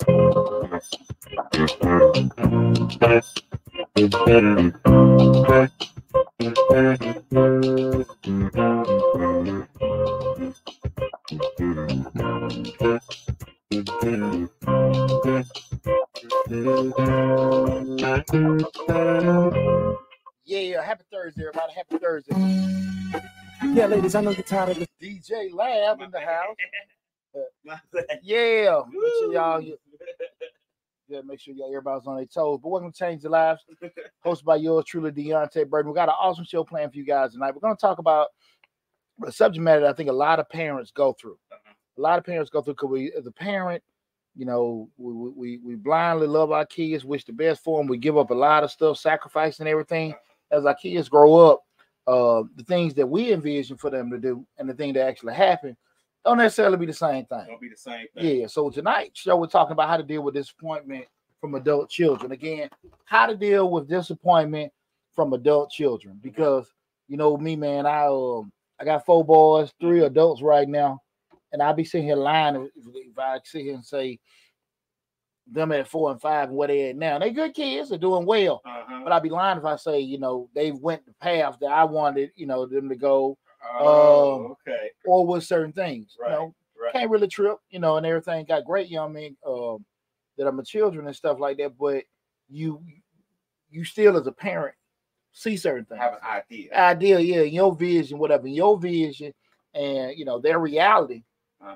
Yeah, happy Thursday, everybody. Happy Thursday. Yeah, ladies, I know you're tired of this DJ Lab in the house. Yeah, make sure y'all make sure y'all everybody's on their toes. But welcome to Change the Lives, hosted by yours truly, Deonte Burden. We got an awesome show planned for you guys tonight. We're going to talk about a subject matter that I think a lot of parents go through. A lot of parents go through because we, as a parent, you know, we blindly love our kids, wish the best for them. We give up a lot of stuff, sacrificing everything. As our kids grow up, the things that we envision for them to do and the thing that actually happen don't necessarily be the same thing. Don't be the same thing. Yeah. So tonight's show, we're talking about how to deal with disappointment from adult children. Again, how to deal with disappointment from adult children. Because you know me, man, I got 4 boys, 3 adults right now, and I'll be sitting here lying if I sit here and say them at 4 and 5 and where they at now. They good kids, they're doing well. But I'd be lying if I say, you know, they went the path that I wanted, you know, them to go. Okay. Or with certain things. Right. You know, can't really trip, you know, and everything. Got great young men that are my children and stuff like that. But you still as a parent see certain things. Have an idea. Yeah, your vision, whatever. Your vision and you know their reality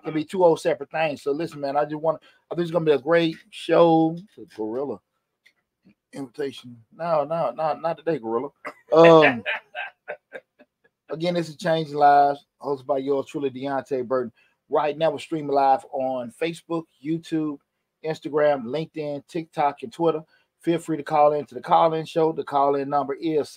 can be 2 old separate things. So listen, man, I think it's gonna be a great show. Gorilla invitation. No, not today, Gorilla. Again, this is Changing Lives, hosted by yours truly, Deonte Burden. Right now, we're streaming live on Facebook, YouTube, Instagram, LinkedIn, TikTok, and Twitter. Feel free to call in to the call-in show. The call-in number is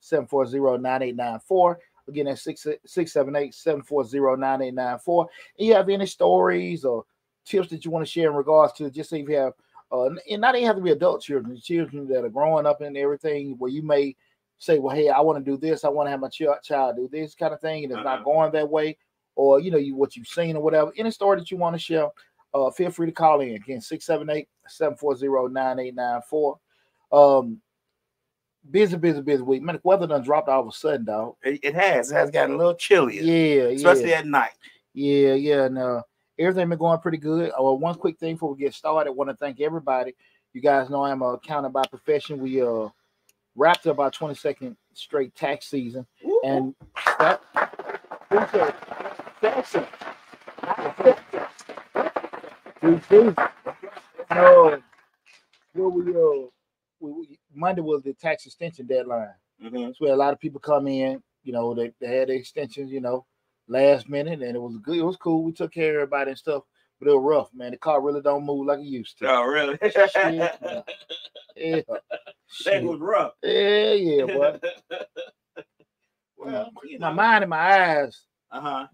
678-740-9894. Again, that's 678-740-9894. And you have any stories or tips that you want to share in regards to, just say if you have, and not even have to be adult children that are growing up and everything, where you may say, well, hey, I want to do this. I want to have my child do this kind of thing, and it's not going that way, or you know, what you've seen or whatever. Any story that you want to share, feel free to call in. Again, 678-740-9894. Busy week. Man, the weather done dropped all of a sudden, dog. It has. It has gotten a little chillier. Yeah, especially at night. Yeah, and everything been going pretty good. One quick thing before we get started, I want to thank everybody. You guys know I'm an accountant by profession. We wrapped up our 22nd straight tax season, and that Monday was the tax extension deadline. That's where a lot of people come in. You know, they had the extensions, you know, last minute, and it was good. It was cool. We took care of everybody and stuff, but it was rough, man. The car really don't move like it used to. Oh, really? Shit, yeah. That was rough. Yeah, boy. Well, my mind and my eyes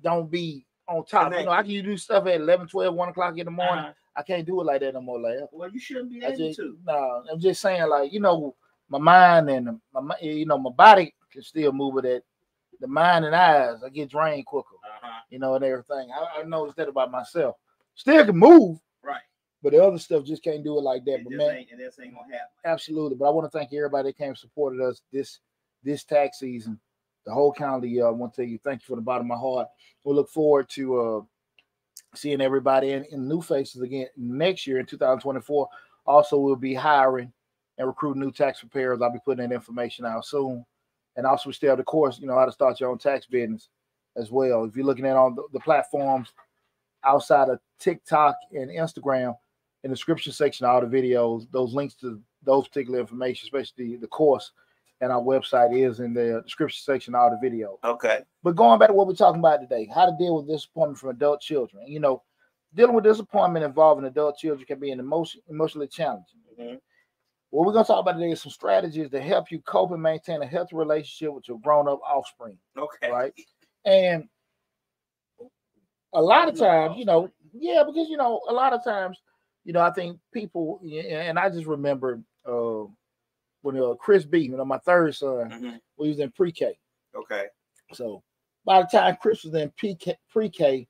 don't be on top. You know, I can do stuff at 11, 12, 1 o'clock in the morning. I can't do it like that no more. Like, well, you shouldn't be able to. No, I'm just saying, like, you know, my mind and my body can still move it. At the mind and eyes, I get drained quicker. You know, and everything. I noticed that about myself. Still can move, right? But the other stuff just can't do it like that. But man, this ain't gonna happen. Absolutely. But I want to thank everybody that came and supported us this tax season. The whole county, I want to tell you, thank you from the bottom of my heart. We look forward to seeing everybody in new faces again next year in 2024. Also, we'll be hiring and recruiting new tax preparers. I'll be putting that information out soon. And also, we still have the course, you know, how to start your own tax business as well. If you're looking at on the platforms outside of TikTok and Instagram, in the description section, all the videos, those links to those particular information, especially the course and our website, is in the description section, all the videos. Okay. But going back to what we're talking about today, how to deal with disappointment from adult children. You know, dealing with disappointment involving adult children can be emotionally challenging. What we're going to talk about today is some strategies to help you cope and maintain a healthy relationship with your grown-up offspring. Okay. Right? And a lot of times, you know, because, you know, a lot of times, you know, I think people, and I just remember when Chris B, you know, my third son, he was in pre-K. Okay. So by the time Chris was in pre-K,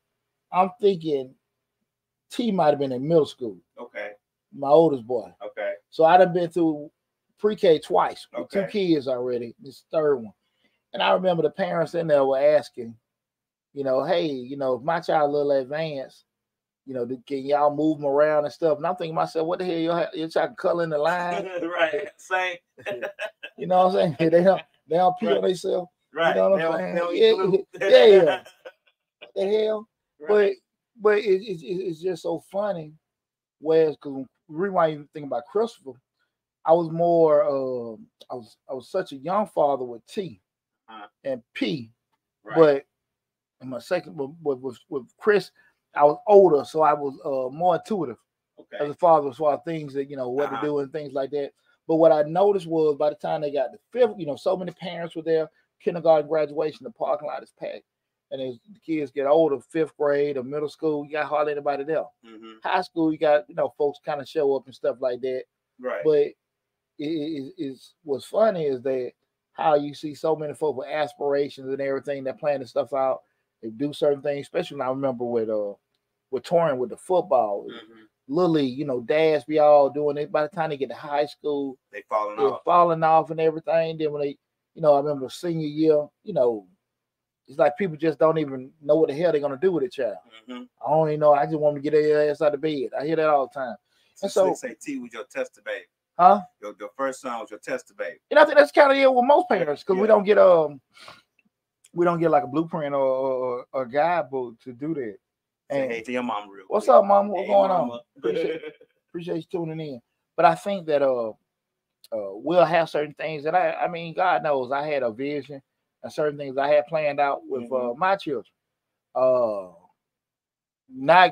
I'm thinking T might have been in middle school. Okay. My oldest boy. Okay. So I done been through pre-K twice with Okay. 2 kids already. This third one. And I remember the parents in there were asking, hey, if my child a little advanced, can y'all move them around and stuff? And I'm thinking to myself, what the hell, your child color in the line? Right. Same. You know what I'm saying? They don't pee on themselves. Right. You know what I'm saying? Yeah. Yeah. What the hell? Right. But it's just so funny. Whereas, because the reason why you think about Christopher, I was more I was such a young father with T and P, Right. but in my second with Chris, I was older, so I was more intuitive as a father as far as things that what to do and things like that. But what I noticed was by the time they got to fifth, so many parents were there. Kindergarten graduation, the parking lot is packed. And as the kids get older, 5th grade or middle school, you got hardly anybody there. Mm-hmm. High school, you got folks kind of show up and stuff like that. Right. But what's funny is that how you see so many folks with aspirations and everything that plan this stuff out. They do certain things, especially when I remember with touring with the football. Mm-hmm. Lily, dads be all doing it. By the time they get to high school, they're falling off and everything. Then when they, I remember senior year, it's like people just don't even know what the hell they're gonna do with a child. Mm-hmm. I don't even know. I just want them to get their ass out of bed. I hear that all the time. And so they say T was your tester baby. Huh? Your first son was your tester baby. And I think that's kind of it with most parents because we don't get like a blueprint or a guidebook to do that. And hey to your mom real quick. What's up, mama? What's going mama. on? Appreciate you tuning in. But I think that we'll have certain things that I mean, God knows I had a vision and certain things I had planned out with my children. Not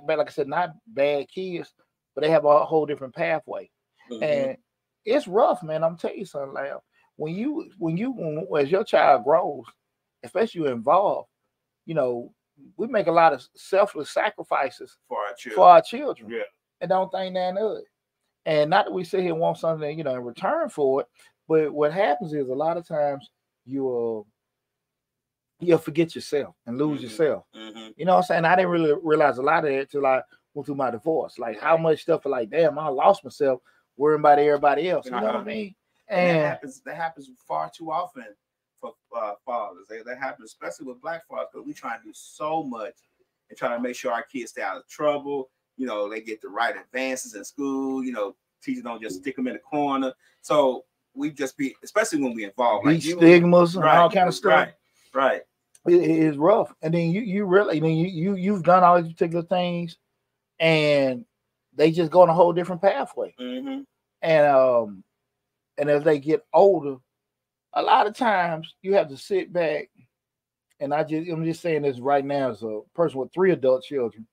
bad, like I said, not bad kids, but they have a whole different pathway. Mm-hmm. And it's rough, man. I'm telling you something, like when as your child grows, especially you involved, we make a lot of selfless sacrifices for our children. Yeah. And don't think nothing of it. And not that we sit here and want something, in return for it, but what happens is a lot of times you'll forget yourself and lose yourself. Mm-hmm. You know what I'm saying? I didn't really realize a lot of it till I went through my divorce. Like how much stuff like, damn, I lost myself worrying about everybody else. You know what I mean? And that happens far too often for fathers. That happens especially with black fathers because we try to do so much and try to make sure our kids stay out of trouble. They get the right advances in school. Teachers don't just stick them in the corner. So we just be, especially when we involve like stigmas and all kind of stuff. Right. It is rough. And then you really, you've done all these particular things, and they just go on a whole different pathway. Mm-hmm. And as they get older, a lot of times you have to sit back. And I'm just saying this right now as a person with 3 adult children.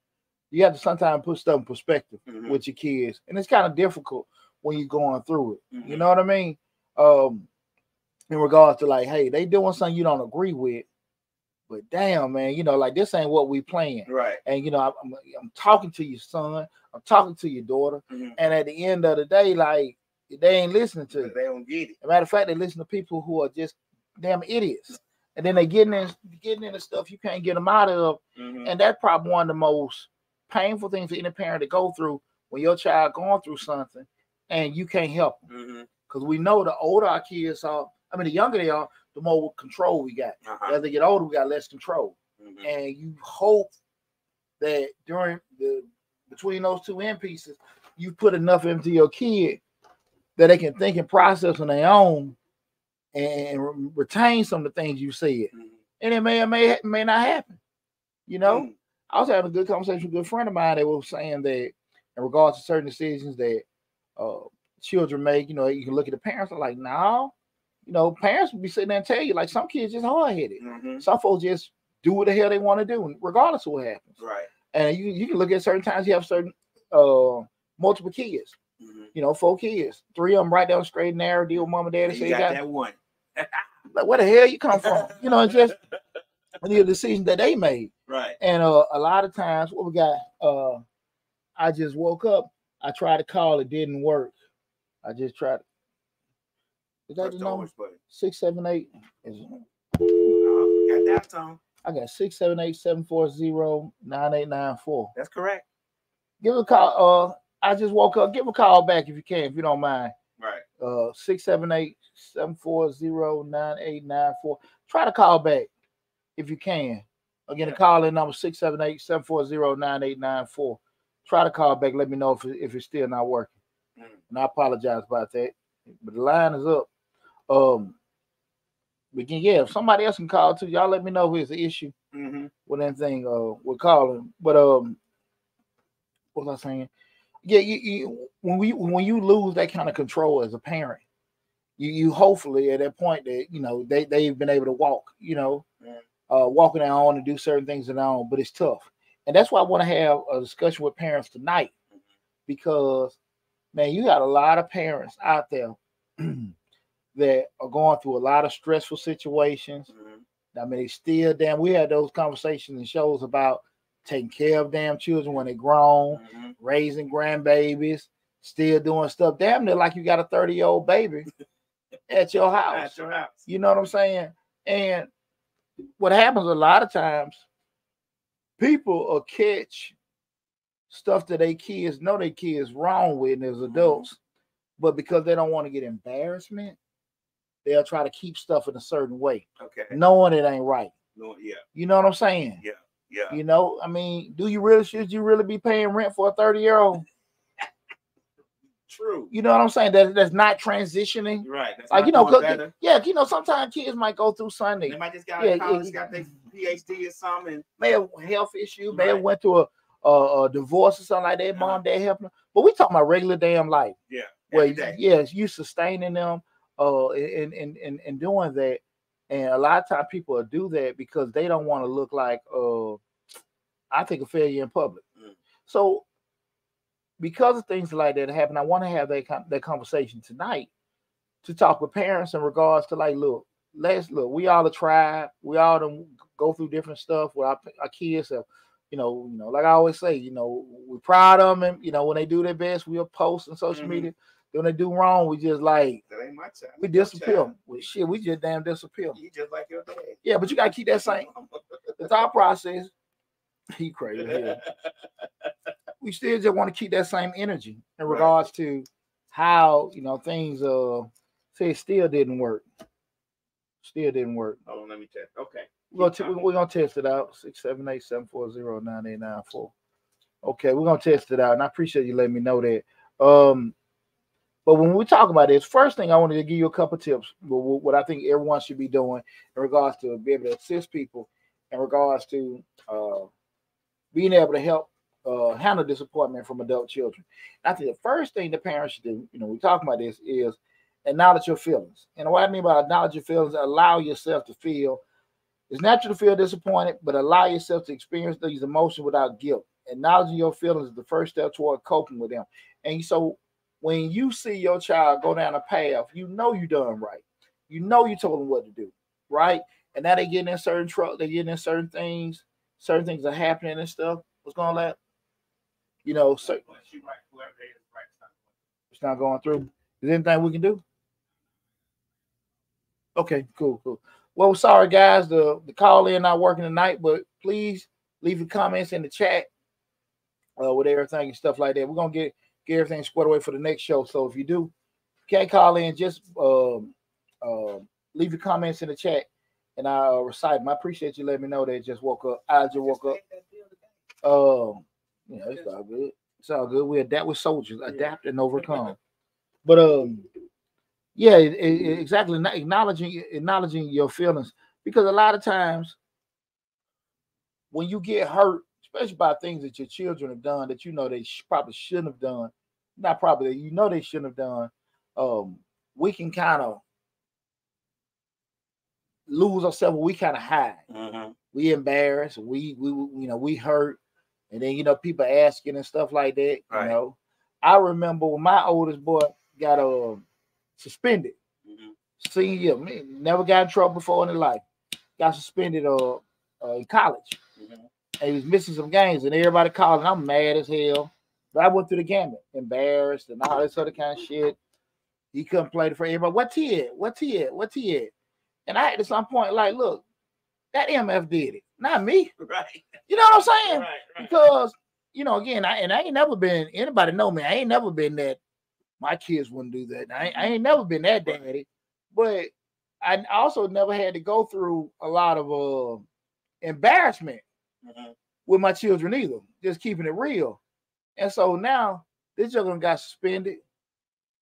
You have to sometimes put stuff in perspective with your kids. And it's kind of difficult when you're going through it. Mm-hmm. You know what I mean? In regards to like, hey, they doing something you don't agree with. But damn, man, like this ain't what we playing. Right. And, I'm talking to your son. I'm talking to your daughter. Mm-hmm. And at the end of the day, like, they ain't listening to it. They don't get it. As a matter of fact, they listen to people who are just damn idiots. And then they getting into stuff you can't get them out of. Mm-hmm. And that's probably one of the most painful things for any parent to go through when your child going through something and you can't help them. Because we know the older our kids are, the younger they are, the more control we got. As they get older, we got less control. Mm-hmm. And you hope that between those two end pieces, you put enough into your kid that they can think and process on their own and retain some of the things you said. Mm-hmm. And it may or may not happen. I was having a good conversation with a good friend of mine that was saying that in regards to certain decisions that children make, you can look at the parents and like, no, parents will be sitting there and tell you, like, some kids just hard-headed. Mm-hmm. Some folks just do what the hell they want to do, regardless of what happens. Right. And you can look at certain times you have certain multiple kids. Mm-hmm. 4 kids, 3 of them right down straight and narrow, deal with mom and dad. You got that one. Like, where the hell you come from? It's just the decision that they made. Right. And a lot of times, what we got, I just woke up. I tried to call, it didn't work. I just tried. Is that the number? 678. Got that, Tom. I got 678-740-9894. That's correct. Give a call. I just woke up. Give a call back if you can, if you don't mind. Right. 678-740-9894. Try to call back if you can. Again, the call in number 678-740-9894. Try to call back. Let me know if it's still not working. And I apologize about that. But the line is up. If somebody else can call too, y'all let me know if it's an issue with anything we're calling. But what was I saying? Yeah, when you lose that kind of control as a parent, you hopefully at that point that they've been able to walk, walk on their own and do certain things on their own, but it's tough. And that's why I want to have a discussion with parents tonight, because man, you got a lot of parents out there that are going through a lot of stressful situations. I mean, we had those conversations and shows about taking care of damn children when they're grown, raising grandbabies, still doing stuff damn near like you got a 30-year-old baby at your house. You know what I'm saying? And what happens a lot of times, people will catch stuff that they kids know their kids wrong with as adults, but because they don't want to get embarrassment, they'll try to keep stuff in a certain way, knowing it ain't right. You know what I'm saying? Yeah. I mean, should you really be paying rent for a 30-year-old? True. You know what I'm saying? That's not transitioning. Right. That's like, sometimes kids might go through Sunday. They might just got college, got their PhD or something. May have health issue, may have went through a divorce or something like that. Mom, dad helping them. But we talking about regular damn life. Yeah. Where you sustaining them and doing that. And a lot of times people will do that because they don't want to look like I think a failure in public. So because of things like that happen, I want to have that conversation tonight to talk with parents in regards to like, look, we all a tribe. We all don't go through different stuff with our kids. Have, like I always say, we're proud of them. And, when they do their best, we'll post on social media. When they do wrong, we just like, that ain't my child. We disappear. Well, shit, we just damn disappear. You just like your dad. Yeah, but you got to keep that same. The thought process, he crazy. Yeah. We still just want to keep that same energy in regards to how, things, say it still didn't work. Still didn't work. Hold on, let me check. Okay. We're going to test it out. 678-740-9894. Okay, we're going to test it out. And I appreciate you letting me know that. But when we talk about this, first thing I wanted to give you a couple of tips, what I think everyone should be doing in regards to be able to assist people in regards to being able to help handle disappointment from adult children. And I think the first thing the parents should do, we talk about this, is acknowledge your feelings. And what I mean by acknowledge your feelings, allow yourself to feel. It's natural to feel disappointed, but allow yourself to experience these emotions without guilt. Acknowledging your feelings is the first step toward coping with them. And so when you see your child go down a path, you done right. You told them what to do, right? And now they getting in certain trouble, they getting in certain things are happening and stuff. What's going on? It's not going through. Is there anything we can do? Okay, cool. Well, sorry guys, the call in not working tonight, but please leave your comments in the chat with everything and stuff like that. We're gonna get everything squared away for the next show. So if you can't call in, just leave your comments in the chat and I'll recite them. I appreciate you letting me know they just woke up. I just woke up. It's all good. It's all good. We adapt with soldiers, adapt and overcome. But exactly. Acknowledging your feelings, because a lot of times when you get hurt, especially by things that your children have done that they probably shouldn't have done, not probably, they shouldn't have done, we can kind of lose ourselves. We kind of hide. We embarrassed. We hurt, and then people asking and stuff like that. Right. I remember when my oldest boy got suspended. Senior year, never got in trouble before in his life. Got suspended in college. And he was missing some games, and everybody called, and I'm mad as hell. But I went through the gamut, embarrassed and all this other kind of shit. He couldn't play for everybody. What's he at? And I had at some point, like, look, that MF did it, not me. Right. You know what I'm saying? Right. Because you know, again, I ain't never been, anybody know me, I ain't never been that my kids wouldn't do that. I ain't never been that daddy, but I also never had to go through a lot of embarrassment with my children either. Just keeping it real. And so now this young got suspended.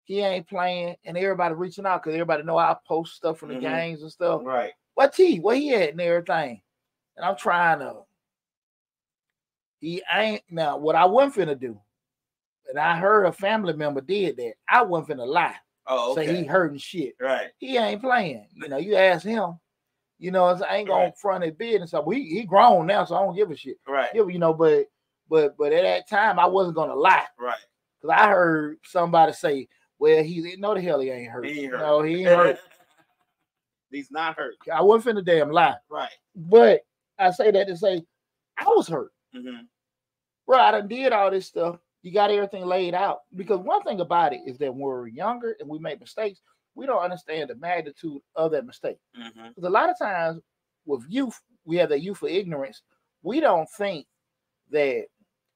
He ain't playing, and everybody reaching out because everybody know I post stuff from the games and stuff. Right. Where he at and everything? And I'm trying to. He ain't now. What I wasn't finna do, and I heard a family member did that. I wasn't finna lie. Oh, okay. Say he hurting shit. Right. He ain't playing. You know, you ask him. You know, I ain't gonna front his business. So he grown now, so I don't give a shit. Right. You know, but at that time I wasn't gonna lie. Right. Because I heard somebody say, "Well, no, the hell he ain't hurt. He ain't hurt. No, he ain't hurt. He's not hurt." I wasn't finna damn lie. Right. But I say that to say I was hurt. Bro, I done did all this stuff. You got everything laid out. Because one thing about it is that when we're younger and we make mistakes, we don't understand the magnitude of that mistake. Because a lot of times with youth, we have that youthful ignorance. We don't think that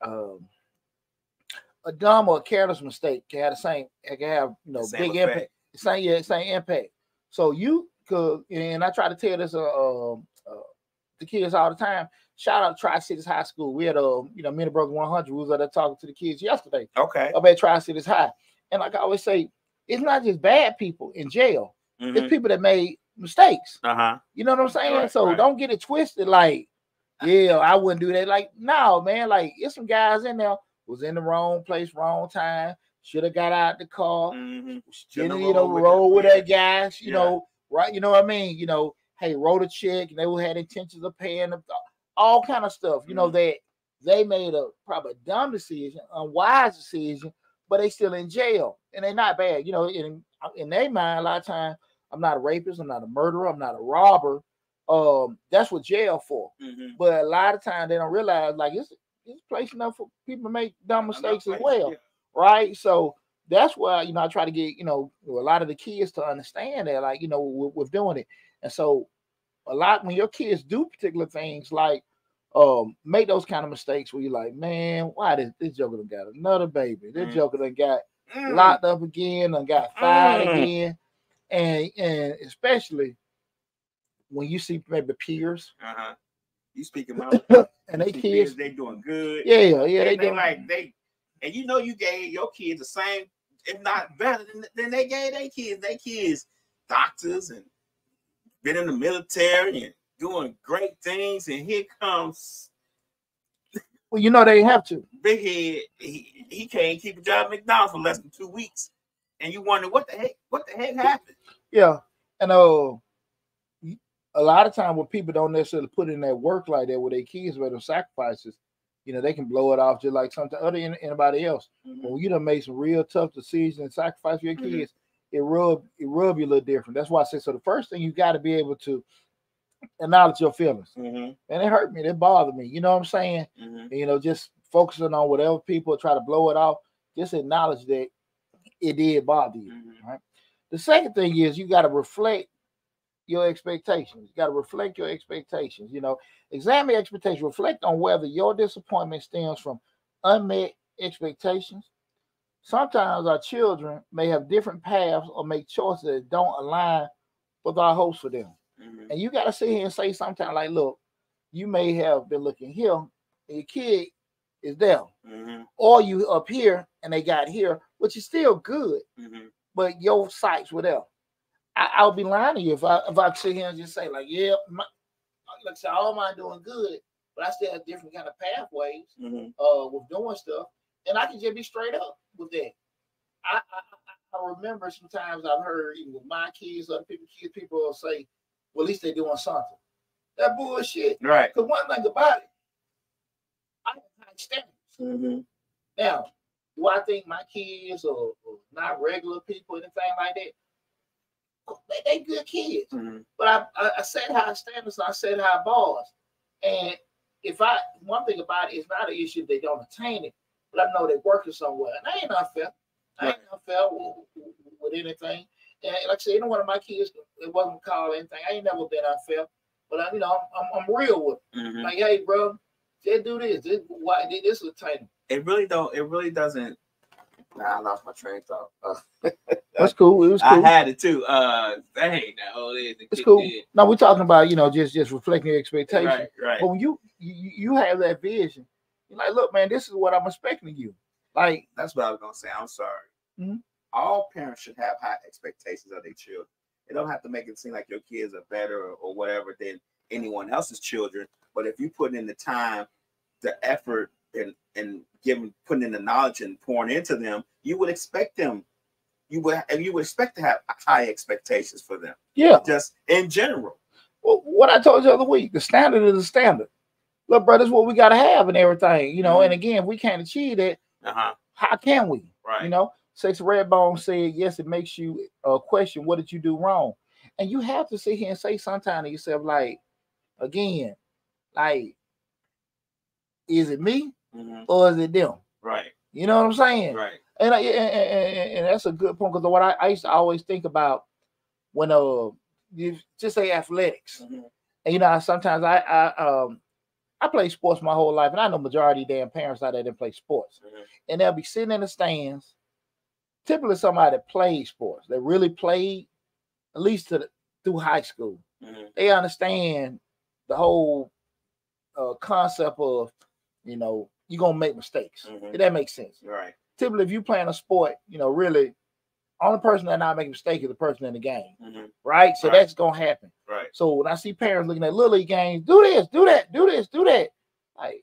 a dumb or a careless mistake can have big impact. Same impact. So and I try to tell this the kids all the time. Shout out to Tri-Cities High School. We had Men of Brothers 100. We was out there talking to the kids yesterday. Okay. Up at Tri-Cities High. And like I always say, it's not just bad people in jail. It's people that made mistakes. You know what I'm saying? Right, so don't get it twisted like, yeah, I wouldn't do that. Like, no, man, like it's some guys in there was in the wrong place, wrong time, should have got out the car, roll with that guy, you know, right? You know what I mean? You know, hey, wrote a check, and they had intentions of paying them, all kind of stuff, you know, that they made probably a dumb decision, unwise decision, but they still in jail, and they're not bad. You know, in their mind, a lot of times, I'm not a rapist, I'm not a murderer, I'm not a robber. That's what jail for. But a lot of times they don't realize, like, it's place enough for people to make dumb mistakes as well, right? So that's why, you know, I try to get, you know, a lot of the kids to understand that, like, you know, with doing it. And so a lot when your kids do particular things like make those kind of mistakes where you're like, man, why this joker done got another baby? This joker done got locked up again, done got fired again. And especially when you see maybe peers. You speaking about and they kids, they doing good. Yeah, they doing and you know you gave your kids the same, if not better than they gave their kids. Their kids doctors and been in the military and doing great things, and here comes well, you know they have to. Big Head, he can't keep a job at McDonald's for less than 2 weeks. And you wonder what the heck happened. Yeah. And a lot of time when people don't necessarily put in that work like that with their kids, with them sacrifices, you know, they can blow it off just like anybody else. But when you done made some real tough decisions and sacrifice for your kids, it rub you a little different. That's why I say, so the first thing you got to be able to acknowledge your feelings. And it hurt me, it bothered me. You know what I'm saying? And, you know, just focusing on whatever people try to blow it off, just acknowledge that it did bother you. Right. The second thing is you got to reflect your expectations. You got to reflect your expectations. You know, examine expectations. Reflect on whether your disappointment stems from unmet expectations. Sometimes our children may have different paths or make choices that don't align with our hopes for them. And you got to sit here and say sometimes like, look, you may have been looking here, and your kid is there. Or you up here and they got here, which is still good, but your sights were there. I'll be lying to you if I sit here and just say like, yeah, like I said, all mine doing good, but I still have different kind of pathways with doing stuff, and I can just be straight up with that. I remember sometimes I've heard even with my kids, other people's kids, people will say, well, at least they're doing something. That bullshit. Right. Because one thing about it, I have high standards. Now, do I think my kids are not regular people, anything like that? They good kids. But I set high standards, I set high bars. And one thing about it, it's not an issue if they don't attain it, but I know they're working somewhere. And I ain't unfair. I ain't unfair with anything. And like I said, one of my kids, it wasn't called anything. I ain't never been unfair. But I'm real with them. Like, hey, bro, Just do this. Why this was tiny. It really don't. It really doesn't. Nah, I lost my train of thought. That's cool. It was cool. I had it too. Dang, it's cool. No, we're talking about just reflecting your expectations. Right, right. But when you have that vision, you're like, look, man, this is what I'm expecting of you. Like that's what I was gonna say. I'm sorry. Mm-hmm. All parents should have high expectations of their children. They don't have to make it seem like your kids are better or whatever than anyone else's children. But if you put in the time, the effort, and putting in the knowledge and pouring into them, you would expect them. You would expect to have high expectations for them. Yeah. Just in general. Well, what I told you the other week, the standard is the standard. Look, bro, this is what we gotta have and everything, you know. Mm-hmm. And again, if we can't achieve that, how can we? Right. You know, Sex Redbone said, yes, it makes you question what did you do wrong. And you have to sit here and say sometime to yourself, like, again, like, is it me or is it them? Right. You know what I'm saying? Right. And that's a good point, because what I used to always think about when you just say athletics, and you know, sometimes I play sports my whole life, and I know majority of damn parents out there didn't play sports, and they'll be sitting in the stands. Typically, somebody that played sports, that really played at least through high school, they understand the whole concept of, you know, you're gonna make mistakes. If that makes sense, right? Typically, if you playing a sport, you know, really, only person that not making a mistake is the person in the game, right? So that's gonna happen, right? So when I see parents looking at little league games, do this, do that, do this, do that, like,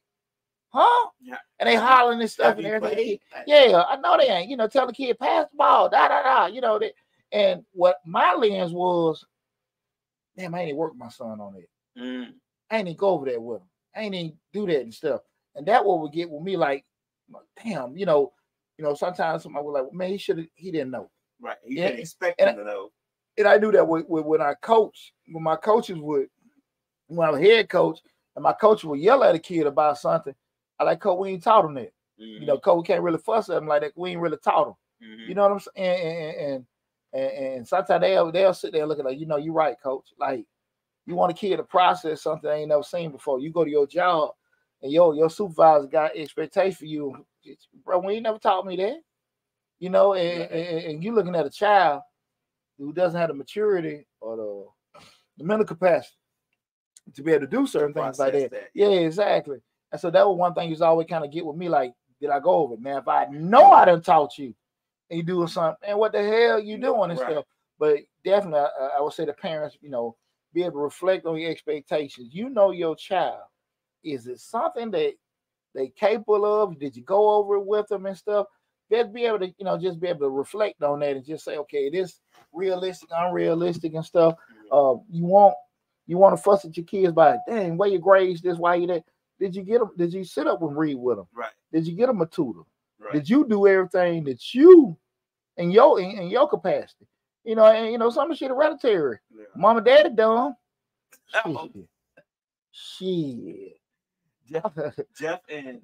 huh? Yeah. And they hollering and stuff and everything. Yeah, I know they ain't. You know, tell the kid pass the ball, da da da. You know that. And what my lens was, damn, I ain't even work my son on it. I ain't even go over there with him. I ain't even do that and stuff. And that what would get with me, like, damn, you know, sometimes somebody was like, well, man, he didn't know. Right. You didn't expect him to know. And I do that when I coach, when my coaches when I was head coach, and my coach would yell at a kid about something. I like, coach, we ain't taught him that. You know, coach can't really fuss at him like that. We ain't really taught him. You know what I'm saying? And sometimes they'll sit there looking like, you know, you're right, coach. Like, you want a kid to process something they ain't never seen before. You go to your job and your supervisor got expectation for you. Bro, we ain't never taught me that. You know, and you looking at a child who doesn't have the maturity or the mental capacity to be able to do certain things like that. Yeah, exactly. And so that was one thing you always kind of get with me, like, did I go over it? Now, if I know I done taught you and you doing something, and what the hell you doing and stuff. But definitely, I would say the parents, you know, be able to reflect on your expectations. You know your child. Is it something that they capable of? Did you go over it with them and stuff? Just be able to, you know, just be able to reflect on that and just say, okay, this realistic, unrealistic and stuff. You want to fuss at your kids by, dang, where your grades this, why you that? Did you get them? Did you sit up and read with them? Right. Did you get them a tutor? Right. Did you do everything that you in your capacity? You know, and you know, some of shit hereditary. Yeah. Mom and daddy done. Shit. Jeff and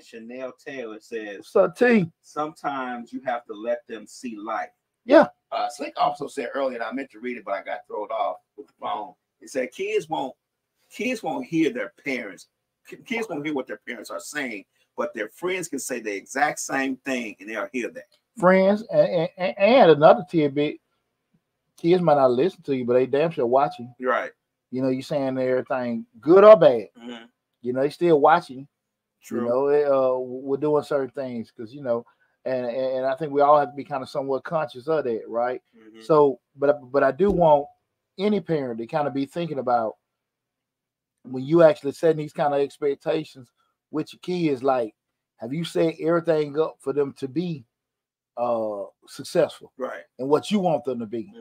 Chanel Taylor says, what's up, T? Sometimes you have to let them see life. Yeah. Slick also said earlier, and I meant to read it, but I got thrown off with the phone. It said kids won't hear their parents. Kids won't hear what their parents are saying, but their friends can say the exact same thing, and they'll hear that. Friends, and another tidbit, kids might not listen to you, but they damn sure watching. Right. You know, you saying everything good or bad. You know, they still watching. True. You know, we're doing certain things because, you know, and I think we all have to be kind of somewhat conscious of that, right? So, but I do want any parent to kind of be thinking about when you actually setting these kind of expectations with your kids, like, have you set everything up for them to be successful, right? And what you want them to be.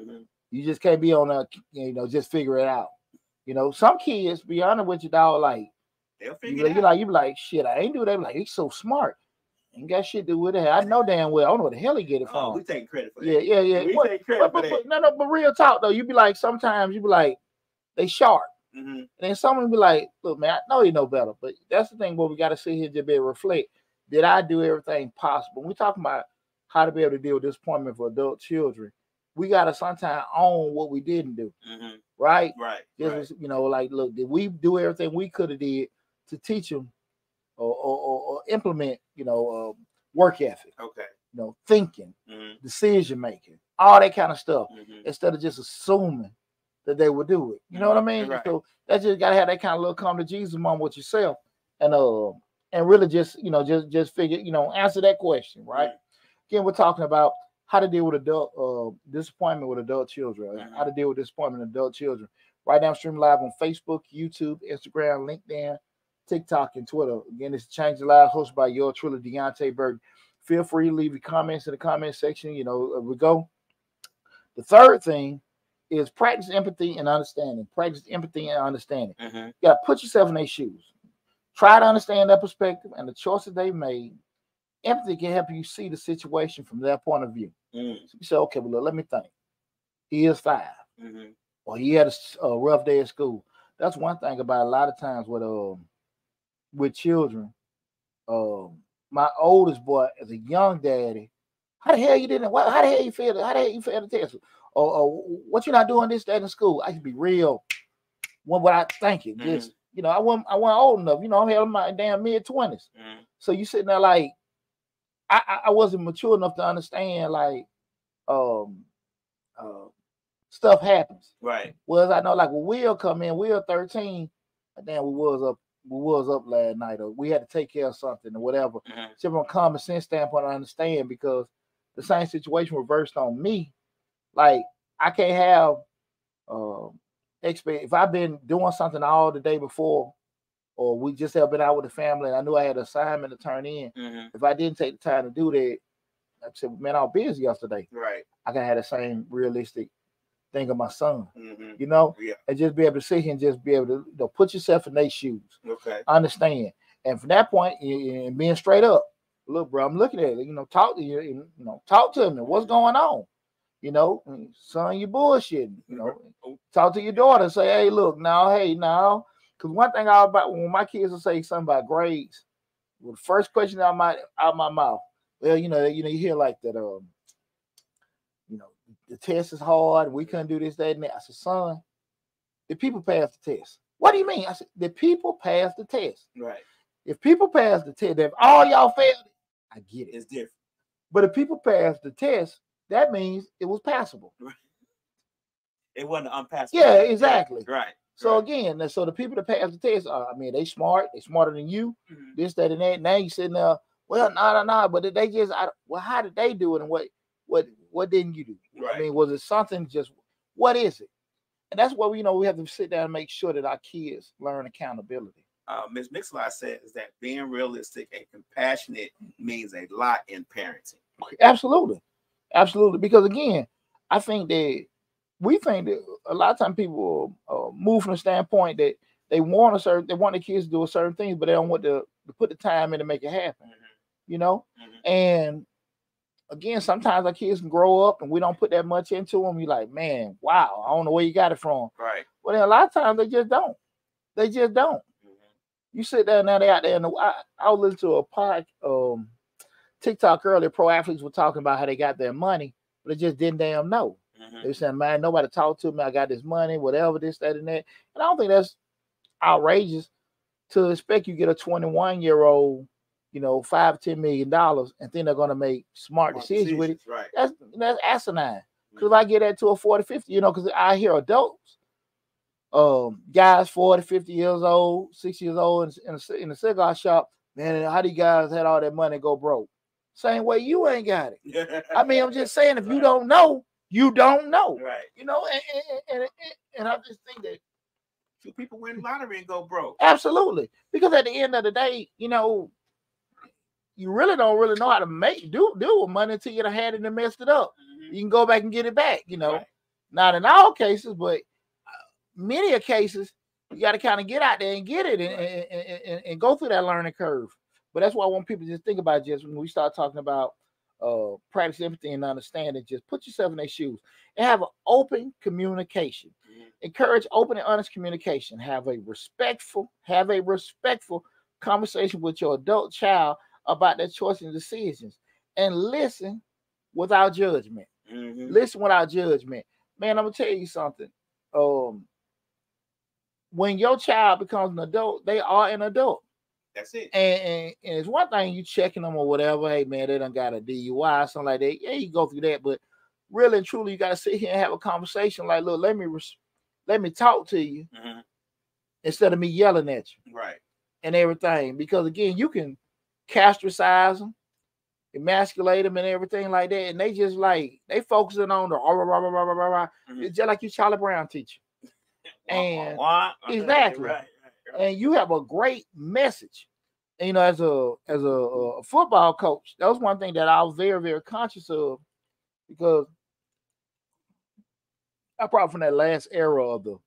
You just can't be on a, you know, just figure it out. You know, some kids, be honest with you, dog, like, they'll figure it out. You be like, shit, I ain't do that. Like, he's so smart. Ain't got shit to do with it. I know damn well. I don't know where the hell he get it from. We take credit for that. Yeah. We take credit for that. But real talk though, you be like, sometimes you be like, they sharp. And then someone be like, look, man, I know you know better. But that's the thing where we got to sit here and just be able to reflect. Did I do everything possible? We're talking about how to be able to deal with disappointment for adult children. We got to sometimes own what we didn't do. Right? Right. Just, you know, like, look, did we do everything we could have did to teach them or implement, work ethic, Okay. Thinking, decision making, all that kind of stuff, instead of just assuming that they would do it. You know what I mean? Right. So that just gotta have that kind of little come to Jesus moment with yourself, and really just just figure, answer that question, right? Again, we're talking about how to deal with adult disappointment with adult children, how to deal with disappointment with adult children. Right now, I'm streaming live on Facebook, YouTube, Instagram, LinkedIn, TikTok, and Twitter. Again, it's Change the Lives, hosted by your truly, Deonte Burden. Feel free to leave your comments in the comment section. We go. The third thing is practice empathy and understanding. Practice empathy and understanding. You got to put yourself in their shoes. Try to understand their perspective and the choices they made. Empathy can help you see the situation from their point of view. So you say, okay, well, let me think. He is 5. Or he had a rough day at school. That's one thing about a lot of times with children. My oldest boy, as a young daddy, how the hell you didn't? How the hell you failed? How the hell you failed the test? Or what you not doing this, that in school? I should be real. What I think it. Just I wasn't old enough. I'm in my damn mid-20s. So you sitting there like I wasn't mature enough to understand like stuff happens. Right. Whereas I know like when Will come in, Will 13, and then we was up last night, or we had to take care of something or whatever. So from a common sense standpoint, I understand, because the same situation reversed on me. Like I can't have if I've been doing something all the day before, or we just have been out with the family and I knew I had an assignment to turn in. If I didn't take the time to do that, I said, man, I was busy yesterday. Right. I gotta have the same realistic thing of my son, Yeah. and just be able to sit here and just be able to put yourself in their shoes. Okay. Understand. And from that point, and being straight up, look, bro, I'm looking at it, talk to you, talk to me. What's going on? Son, you bullshitting, talk to your daughter, say, hey, look, now, because one thing about when my kids will say something about grades, well, the first question out my mouth, well, you hear like that, the test is hard, we couldn't do this, that, and that. I said, son, the people pass the test. What do you mean? I said, the people pass the test. Right. If people pass the test, if all y'all failed it, I get it. It's different. But if people pass the test, that means it was passable. Right. It wasn't unpassable. Yeah, exactly. Right. So again, so the people that pass the test, they smart, they smarter than you, this, that, and that. Now you sitting there, well, no, but they just, how did they do it, and what didn't you do? Right. I mean, was it something just, what is it? And that's what we have to sit down and make sure that our kids learn accountability. Ms. Mixlot says that being realistic and compassionate means a lot in parenting. Absolutely. Because again, I think that we think that a lot of times people move from the standpoint that they want the kids to do a certain thing, but they don't want to put the time in to make it happen. And again, sometimes our kids can grow up and we don't put that much into them. You're like, man, wow, I don't know where you got it from. Right. Well, then a lot of times they just don't. You sit there now, they out there, and I was listening to a TikTok earlier. Pro athletes were talking about how they got their money, but they just didn't damn know. They were saying, man, nobody talked to me. I got this money, whatever, this, that, and that. And I don't think that's outrageous to expect you get a 21-year-old, $5-10 million, and then they're going to make smart decisions with it. Right. That's asinine. Because if I get that to a 40, 50, because I hear adults, guys 40, 50 years old, 60 years old in a cigar shop, man, how do you guys had all that money go broke? Same way you ain't got it. I mean, I'm just saying, if you don't know, you don't know. Right. And I just think that people win lottery and go broke. Absolutely. Because at the end of the day, you really don't really know how to do with money until you had it and messed it up. You can go back and get it back, Right. Not in all cases, but many cases, you got to kind of get out there and get it and go through that learning curve. But that's why I want people to just think about, just when we start talking about practice empathy and understanding, just put yourself in their shoes and have an open communication. Encourage open and honest communication. Have a respectful conversation with your adult child about their choices and decisions, and listen without judgment. Listen without judgment. Man, I'm gonna tell you something. When your child becomes an adult, they are an adult. That's it. And it's one thing you checking them or whatever. Hey man, they done got a DUI, something like that. Yeah, you go through that, but really and truly, you got to sit here and have a conversation. Like, look, let me talk to you instead of me yelling at you, right? And everything, because again, you can castricize them, emasculate them, and everything like that, and they just like they focusing on the It's just like you Charlie Brown teacher, and exactly, right. And you have a great message. And, you know, as a football coach, that was one thing that I was very, very conscious of, because I brought from that last era of the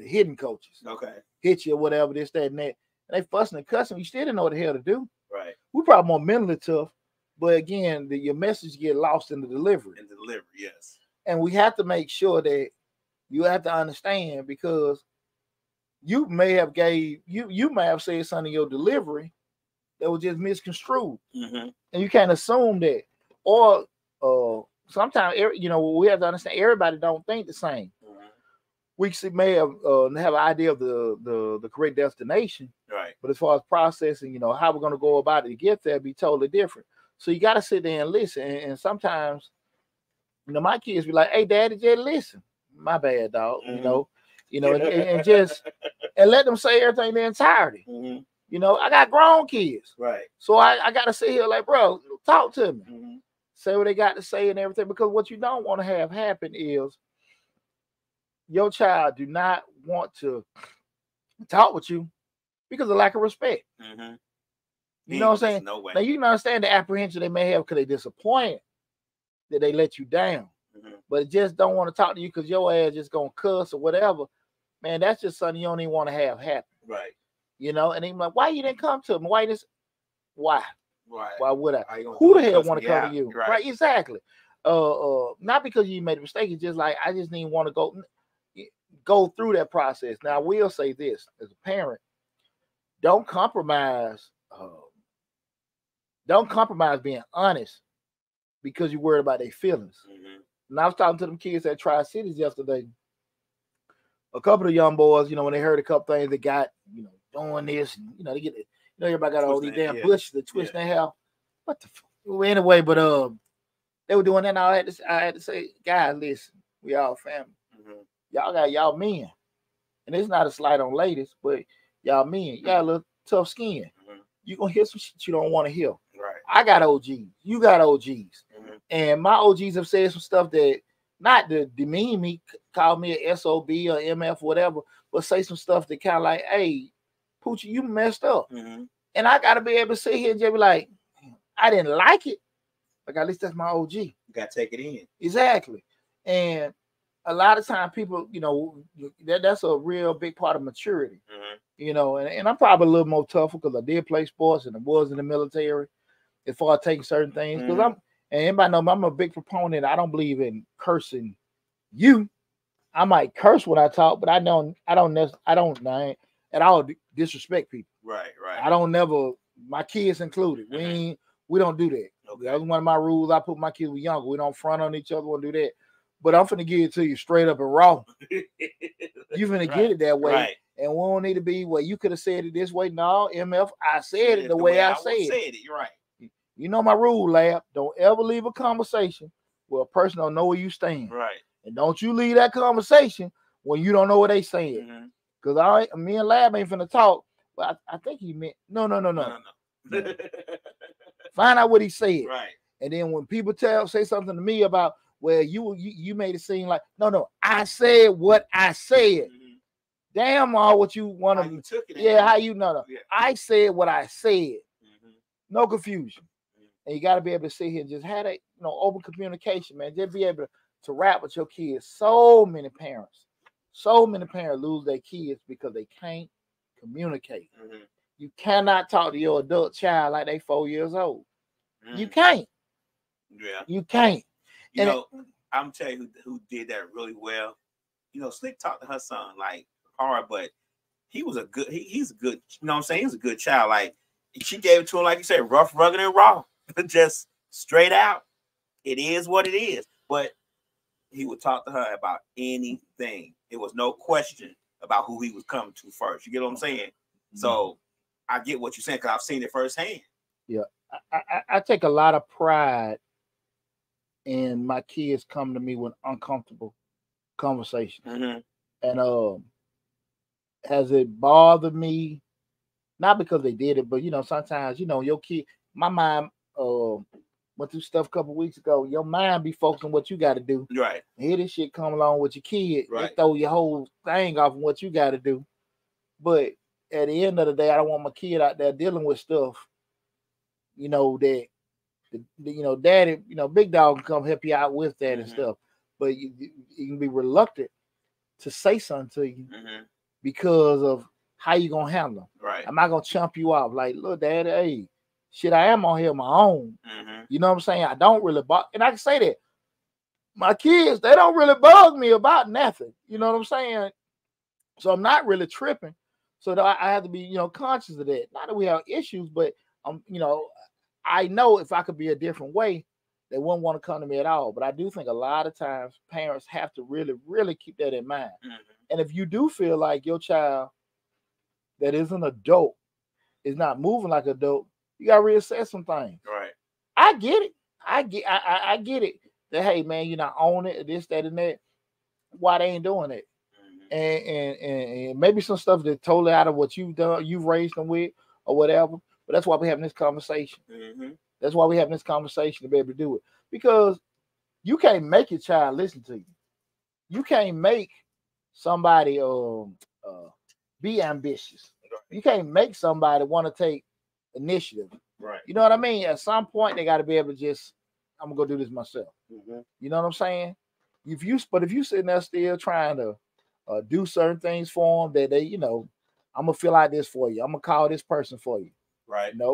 hidden coaches. Okay. Hit you or whatever, this, that, and that. And they fussing and cussing. You still didn't know what the hell to do. Right. We probably more mentally tough, but again, your message get lost in the delivery. In the delivery, yes. And we have to make sure that you have to understand, because you may have said something in your delivery that was just misconstrued, and you can't assume that. Or sometimes, you know, we have to understand everybody don't think the same. We may have an idea of the correct destination, right? But as far as processing, you know, how we're going to go about it to get there, be totally different. So you got to sit there and listen. And sometimes, you know, my kids be like, "Hey, Daddy, just listen." My bad, dog. You know, and just and let them say everything in their entirety. You know, I got grown kids, right? So I got to sit here like, bro, talk to me, say what they got to say and everything. Because what you don't want to have happen is your child do not want to talk with you because of lack of respect. You know what I'm saying? No way. Now you can understand the apprehension they may have because they're disappointed that they let you down, but just don't want to talk to you because your ass just gonna cuss or whatever. Man, that's just something you don't even want to have happen. Right. You know, and they're like, why you didn't come to me? Why this? Why? Right. Why would I? Who the hell want to come to you? Right. Exactly. Not because you made a mistake. It's just like I just didn't want to go through that process. Now I will say this as a parent: don't compromise. Don't compromise being honest because you're worried about their feelings. And I was talking to them kids at Tri-Cities yesterday. A couple of young boys, you know, when they heard a couple things, they got, you know, doing this, and, you know, they get it. You know, everybody got all these damn bushes that twist their hair. What the fuck? Anyway, but they were doing that, and I had to say, guys, listen, we all family. Y'all got y'all men, and it's not a slight on ladies, but y'all men, you got a little tough skin. You gonna hear some shit you don't want to hear. Right. I got OGs. You got OGs. And my OGs have said some stuff that not to demean me, call me a SOB or MF, whatever, but say some stuff that kind of like, hey, Poochie, you messed up. And I got to be able to sit here and just be like, I didn't like it. Like, at least that's my OG. You got to take it in. Exactly. And a lot of times people, you know, that's a real big part of maturity. You know, and I'm probably a little more tougher because I did play sports and I was in the military as far as taking certain things. Because and anybody know I'm a big proponent. I don't believe in cursing you. I might curse when I talk, but I don't at all disrespect people. Right. I don't never, my kids included. We don't do that. Okay. That was one of my rules. I put my kids were younger. We don't front on each other. We don't do that. But I'm finna give it to you straight up and raw. You finna get it that way. Right. And we don't need to be, well, you could have said it this way. No, MF, I said it the way I said it. You're right. You know my rule, Lab. Don't ever leave a conversation where a person don't know where you stand. Right. And don't you leave that conversation when you don't know what they saying. Because me and Lab ain't finna talk. But I think he meant no. Find out what he said. Right. And then when people say something to me about, well, you made it seem like, no, I said what I said. Damn all what you want to. Yeah, how you know? Yeah. I said what I said. No confusion. And you got to be able to sit here and just have that, you know, open communication, man. Just be able to rap with your kids. So many parents lose their kids because they can't communicate. You cannot talk to your adult child like they 4 years old. You can't. Yeah. You can't. You know, I'm telling you who did that really well. You know, Slick talked to her son like hard, but he was he's a good, you know what I'm saying? He's a good child. Like, she gave it to him, like you said, rough, rugged, and raw. Just straight out. It is what it is. But he would talk to her about anything. It was no question about who he was coming to first. You get what I'm saying? So I get what you're saying because I've seen it firsthand. Yeah, I take a lot of pride in my kids come to me with uncomfortable conversations, and has it bothered me? Not because they did it, but sometimes your kid. My mind went through stuff a couple weeks ago. Your mind be focused on what you got to do. Right. And here this shit come along with your kid. Right. They throw your whole thing off of what you got to do. But at the end of the day, I don't want my kid out there dealing with stuff. That daddy, big dog can come help you out with that and stuff. But you can be reluctant to say something to you because of how you gonna handle them. Right. Am I gonna chump you off? Like, look, daddy, hey, shit, I am on here on my own. You know what I'm saying? I don't really bug, and I can say that. My kids, they don't really bug me about nothing. You know what I'm saying? So I'm not really tripping. So I have to be, conscious of that. Not that we have issues, but I know if I could be a different way, they wouldn't want to come to me at all. But I do think a lot of times parents have to really, really keep that in mind. And if you do feel like your child that is an adult is not moving like an adult, you gotta reassess some things. Right. I get it. I get it. That hey man, you're not on it, this, that, and that. Why they ain't doing it? And maybe some stuff that's totally out of what you've done, you've raised them with, or whatever. But that's why we're having this conversation. That's why we're having this conversation to be able to do it. Because you can't make your child listen to you. You can't make somebody be ambitious. You can't make somebody want to take initiative. Right. You know what I mean? At some point, they got to be able to just, I'm gonna go do this myself. You know what I'm saying? If you sitting there still trying to do certain things for them that they, I'm gonna fill out this for you. I'm gonna call this person for you. Right. Me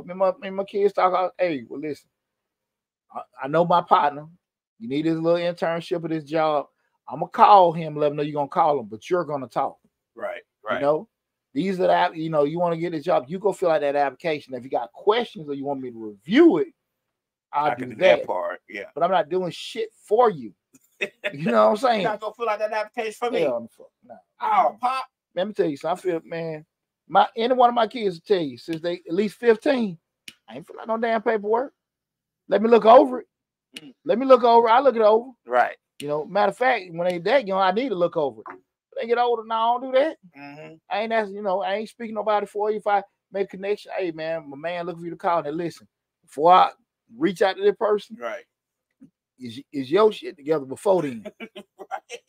and my kids talk about, hey, well, listen, I know my partner. You need this little internship or this job. I'm gonna call him, let him know you're gonna call him, but you're gonna talk. Right. These are the, you want to get a job, you go fill out that application. If you got questions or you want me to review it, I'll do that part. Yeah. But I'm not doing shit for you. You know what I'm saying? You're not gonna fill out that application for me. No. Oh, Pop. Let me tell you something. I feel, man, any one of my kids will tell you, since they at least 15, I ain't fill out no damn paperwork. Let me look over it. I look it over. Right. Matter of fact, when they that young, I need to look over it. When they get older now, I don't do that. I ain't asking, I ain't speaking nobody for you. If I make a connection, hey man, my man looking for you to call and listen. Before I reach out to this person, right. Is your shit together before then. right.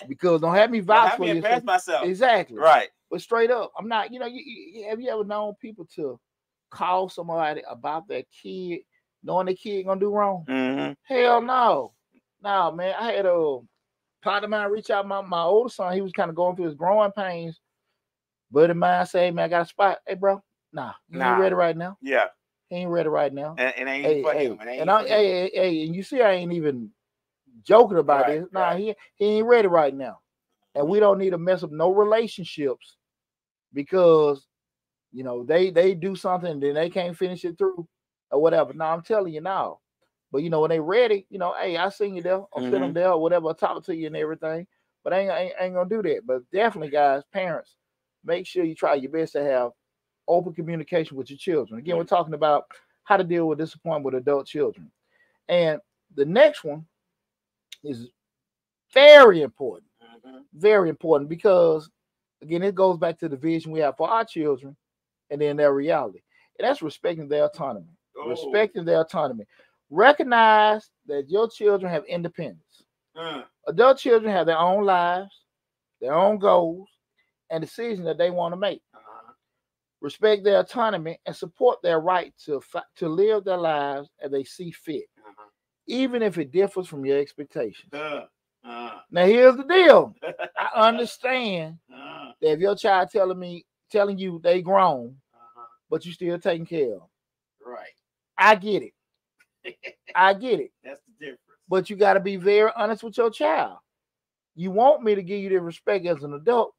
Because don't have me vouch for you. Myself. Exactly. Right. But straight up, I'm not, have you ever known people to call somebody about their kid, knowing the kid gonna do wrong? Hell no. No, man. I had a partner of mine reach out, my older son, he was kind of going through his growing pains. Buddy of mine say, hey man, I got a spot. Hey, bro, nah, ain't ready right now. Yeah. He ain't ready right now. And ain't for him. And you see, I ain't even joking about this. Nah, he ain't ready right now. And we don't need to mess up no relationships because, they do something and then they can't finish it through or whatever. Now, I'm telling you now. But, when they ready, hey, I seen you there or fit them there or whatever, I'll talk to you and everything. But I ain't going to do that. But definitely, guys, parents, make sure you try your best to have open communication with your children. Again, we're talking about how to deal with disappointment with adult children. And the next one is very important. Very important because, again, it goes back to the vision we have for our children and then their reality. And that's respecting their autonomy. Respecting their autonomy. Recognize that your children have independence. Adult children have their own lives, their own goals, and decisions that they want to make. Respect their autonomy and support their right to live their lives as they see fit, even if it differs from your expectations. Now, here's the deal. I understand that if your child telling you they grown, but you still taking care of them. Right. I get it. I get it. That's the difference. But you got to be very honest with your child. You want me to give you the respect as an adult,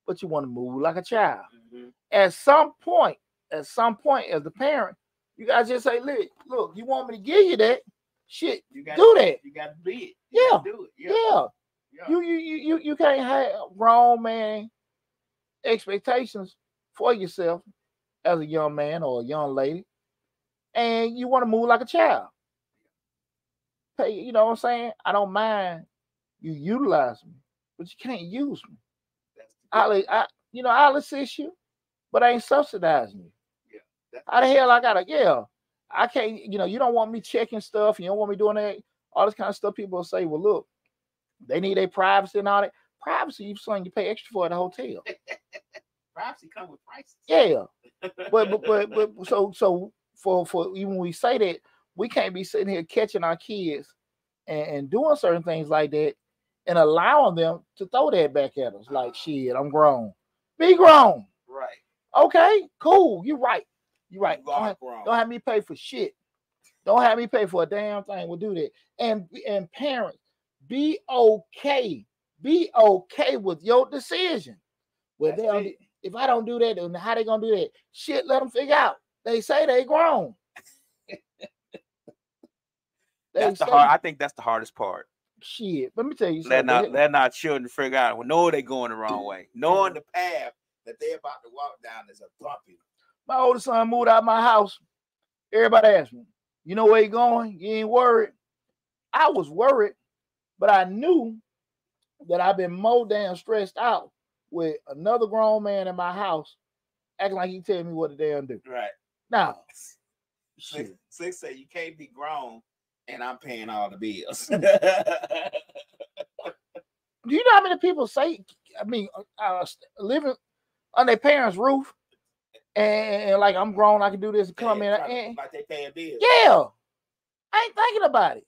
but you want to move like a child. At some point, as the parent, you guys just say, look, you want me to give you that? Shit, do that. You got to be it. Yeah. Do it. Yeah. You can't have grown man expectations for yourself as a young man or a young lady, and you want to move like a child. Pay, you know what I'm saying? I don't mind you utilize me, but you can't use me. I'll assist you, but I ain't subsidizing you. Yeah. How the hell I gotta? Yeah, I can't. You don't want me checking stuff. You don't want me doing that. All this kind of stuff. People will say, well, look, they need their privacy and all that. Privacy, you pay extra for at the hotel. Privacy come with prices. Yeah, but so for even when we say that, we can't be sitting here catching our kids and doing certain things like that and allowing them to throw that back at us. Like, shit, I'm grown. Be grown. Right. Okay, cool. You're right. Don't have me pay for shit. Don't have me pay for a damn thing. We'll do that. And parents, be okay. Be okay with your decision. Well, if I don't do that, then how they gonna do that? Shit, let them figure out. They say they grown. I think that's the hardest part. Shit, let me tell you something. Let our children figure out. Know they're going the wrong way. Knowing the path that they're about to walk down is a bumpy. My oldest son moved out of my house. Everybody asked me, you know where he going? You ain't worried? I was worried, but I knew that I've been more damn stressed out with another grown man in my house acting like he tell me what to damn do. Right. Now, Six say you can't be grown and I'm paying all the bills. Do you know how many people say, living on their parents' roof and like, I'm grown, I can do this and come in. Like they paying bills. Yeah. I ain't thinking about it.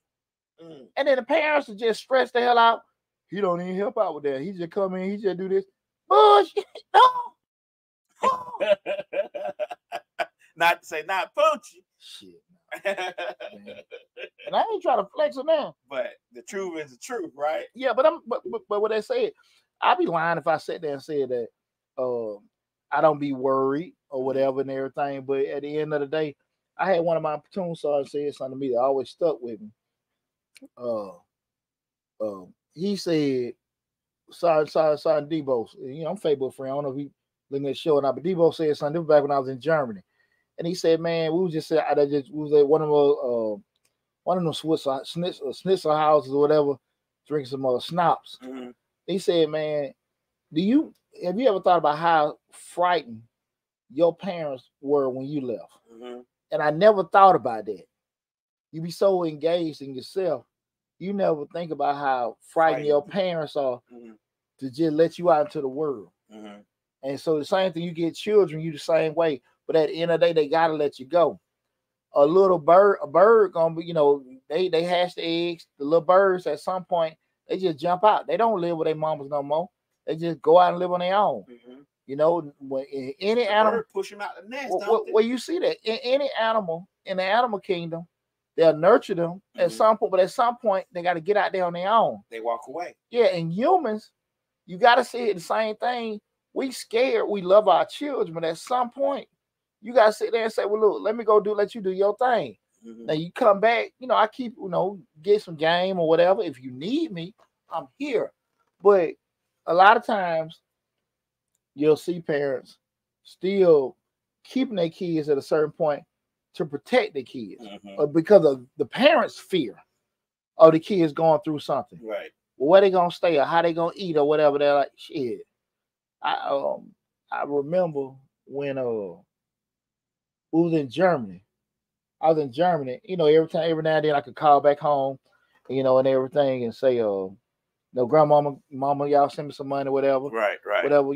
And then the parents are just stressed the hell out. He don't even help out with that. He just come in, he just do this. Bullshit. No. Not to say not Poochie. Shit. And I ain't trying to flex on them. But the truth is the truth, right? Yeah, but what they said, I'd be lying if I sat there and said that I don't be worried or whatever and everything. But at the end of the day, I had one of my platoon sergeants say something to me that always stuck with me. He said, Sergeant Debo, I'm a Facebook friend. I don't know if he looking at the show or not, but Debo said something. This was back when I was in Germany. And he said, man, we was at one of them schnitzel houses or whatever, drinking some schnapps. Mm-hmm. He said, man, have you ever thought about how frightened your parents were when you left? Mm-hmm. And I never thought about that. You be so engaged in yourself, you never think about how frightened your parents are to just let you out into the world. Mm-hmm. And so the same thing, you get children, you the same way. But at the end of the day, they gotta let you go. A bird gonna be, they hatch the eggs. The little birds at some point, they just jump out. They don't live with their mamas no more. They just go out and live on their own. Mm-hmm. When in any animal push them out the nest. Well, you see that in any animal in the animal kingdom, they'll nurture them at some point, but at some point they got to get out there on their own. They walk away. Yeah, and humans, you got to see it the same thing. We scared, we love our children, but at some point, you got to sit there and say, well, look, let you do your thing. Mm-hmm. Now you come back, I keep, get some game or whatever. If you need me, I'm here. But a lot of times you'll see parents still keeping their kids at a certain point to protect the kids because of the parents' fear of the kids going through something. Right. Well, where they going to stay or how they going to eat or whatever. They're like, shit. I remember when we was in Germany. I was in Germany. Every now and then I could call back home, and everything and say, grandmama, mama, y'all send me some money, whatever. Right. Whatever,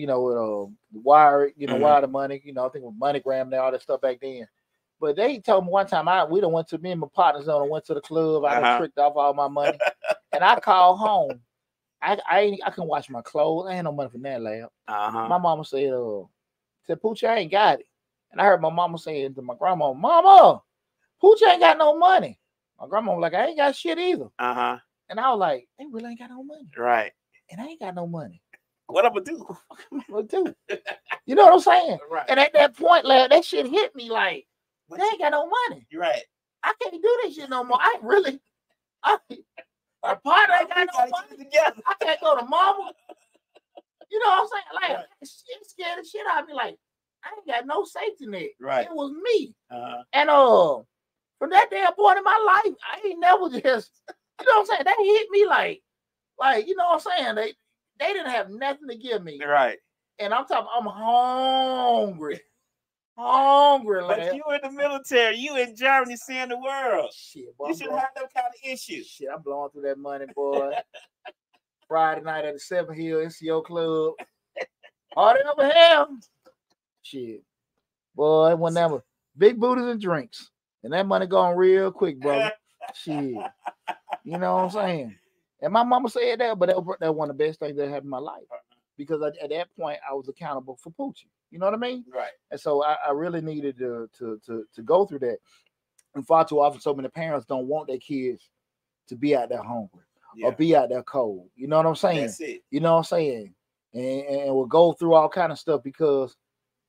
wire, wire the money, I think with MoneyGram and all that stuff back then. But they told me one time we done went to me and my partners went to the club. I done tricked off all my money. And I called home. I can wash my clothes. I ain't no money for that lab. My mama said, Poochie, I ain't got it. And I heard my mama saying to my grandma, Mama, Poochie ain't got no money. My grandma was like, I ain't got shit either. And I was like, they really ain't got no money. Right. And I ain't got no money. What I'm gonna do? You know what I'm saying? Right. And at that point, lad, that shit hit me like, they ain't got no money. You're right. I can't do this shit no more. My partner ain't got no money. Together. I can't go to mama. You know what I'm saying? Like, shit scared the shit out of me. Like, I ain't got no safety net. Right. It was me. And from that damn point in my life, I ain't never just, you know what I'm saying? They hit me like, you know what I'm saying? They didn't have nothing to give me. Right. And I'm talking, I'm hungry. Hungry. But you in the military, you in Germany seeing the world. Shit, boy, you should have no kind of issues. Shit, I'm blowing through that money, boy. Friday night at the 7 Hill NCO Club. Harder over hell. Shit. Boy, when that was big booties and drinks. And that money gone real quick, brother. Shit. You know what I'm saying? And my mama said that, but that was one of the best things that happened in my life. Because at that point, I was accountable for Poochie. You know what I mean? Right. And so I really needed to go through that. And far too often, so many parents don't want their kids to be out there hungry or be out there cold. You know what I'm saying? That's it. You know what I'm saying? And we'll go through all kind of stuff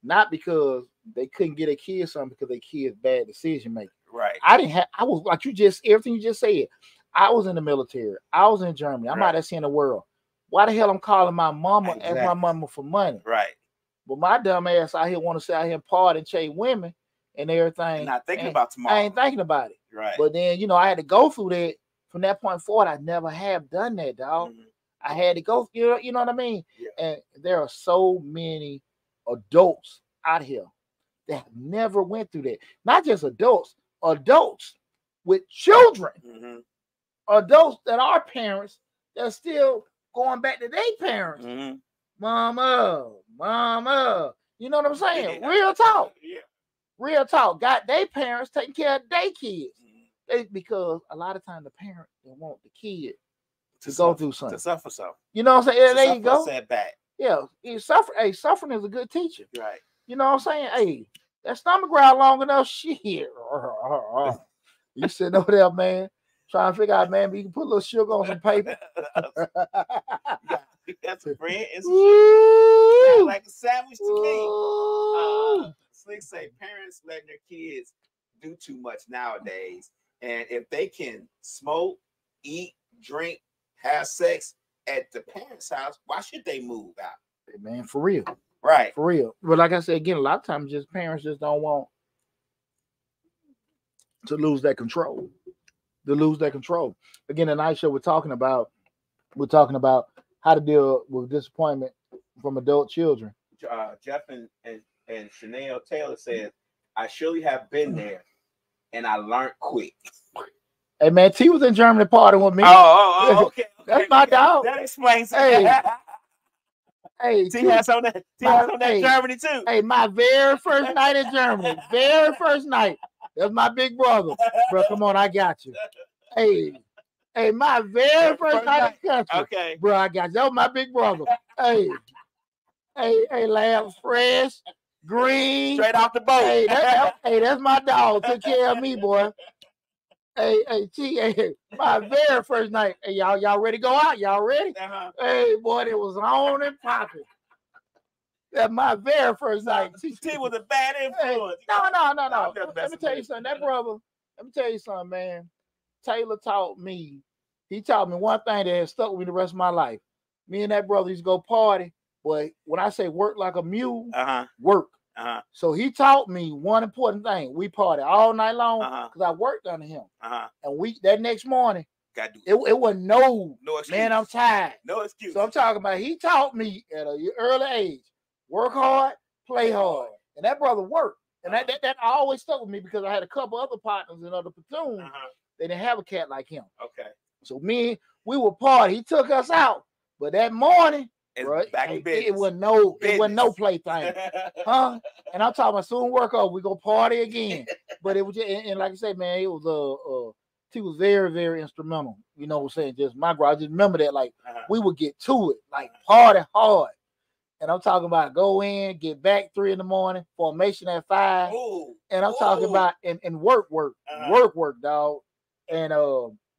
not because they couldn't get a kid something, because their kids bad decision making. Right. I was like everything you just said. I was in the military. I was in Germany. I'm out there seeing the world. Why the hell I'm calling my mama as my mama for money? Right. But my dumb ass out here want to sit out here and party and chase women and everything. And not thinking about tomorrow. I ain't thinking about it. Right. But then, I had to go through that. From that point forward, I never have done that, dog. Mm-hmm. I had to go, you know what I mean? Yeah. And there are so many adults out here that never went through that. Not just adults with children. Mm-hmm. Adults that are parents that are still going back to their parents. Mm-hmm. Mama. You know what I'm saying? Yeah. Real talk. Yeah. Real talk. Got their parents taking care of their kids. Because a lot of times the parent they want the kid to go through something. To suffer something. You know what I'm saying? Yeah, there you go. Setback. Yeah. Suffering is a good teacher. Right. You know what I'm saying? Hey, that stomach growl long enough, shit. You sitting over there, man, trying to figure out, man, you can put a little sugar on some paper. That's a bread and some like a sandwich to me. Slick say parents letting their kids do too much nowadays. And if they can smoke, eat, drink, have sex at the parents' house, why should they move out? Hey, man, for real. Right. For real. But like I said, again, a lot of times parents just don't want to lose that control. Again, tonight show we're talking about how to deal with disappointment from adult children. Jeff and Chanel Taylor says, I surely have been there and I learned quick. Hey man, T was in Germany partying with me. Okay. That's my dog. That explains it. Hey, T has on that Germany too. Hey, my very first night in Germany. Very first night. That's my big brother. Bro, come on, I got you. Hey, my very first night in country. Okay. Bro, I got you. That was my big brother. Hey, lad, fresh, green. Straight off the boat. Hey, that's my dog. Took care of me, boy. Hey, my very first night. Hey, y'all ready to go out? Y'all ready? Uh-huh. Hey, boy, it was on and popping. That's my very first night. T was a bad influence. No. Let me tell you something. That brother, let me tell you something, man. Taylor taught me one thing that has stuck with me the rest of my life. Me and that brother used to go party. But when I say work like a mule, work. So he taught me one important thing. We party all night long because I worked under him. And that next morning, it wasn't no excuse. Man, I'm tired. No excuse. So I'm talking about he taught me at an early age, work hard, play hard. And that brother worked. And that always stuck with me because I had a couple other partners in other platoons. They didn't have a cat like him. Okay. So we would party. He took us out. But that morning, it wasn't no plaything. And I'm talking about soon work over, we go party again. But it was just, and like I said, man, it was he was very, very instrumental. You know what I'm saying? Just my I just remember that we would get to it, like party hard. And I'm talking about go in, get back 3 a.m, formation at 5. And I'm talking about and work, dog. And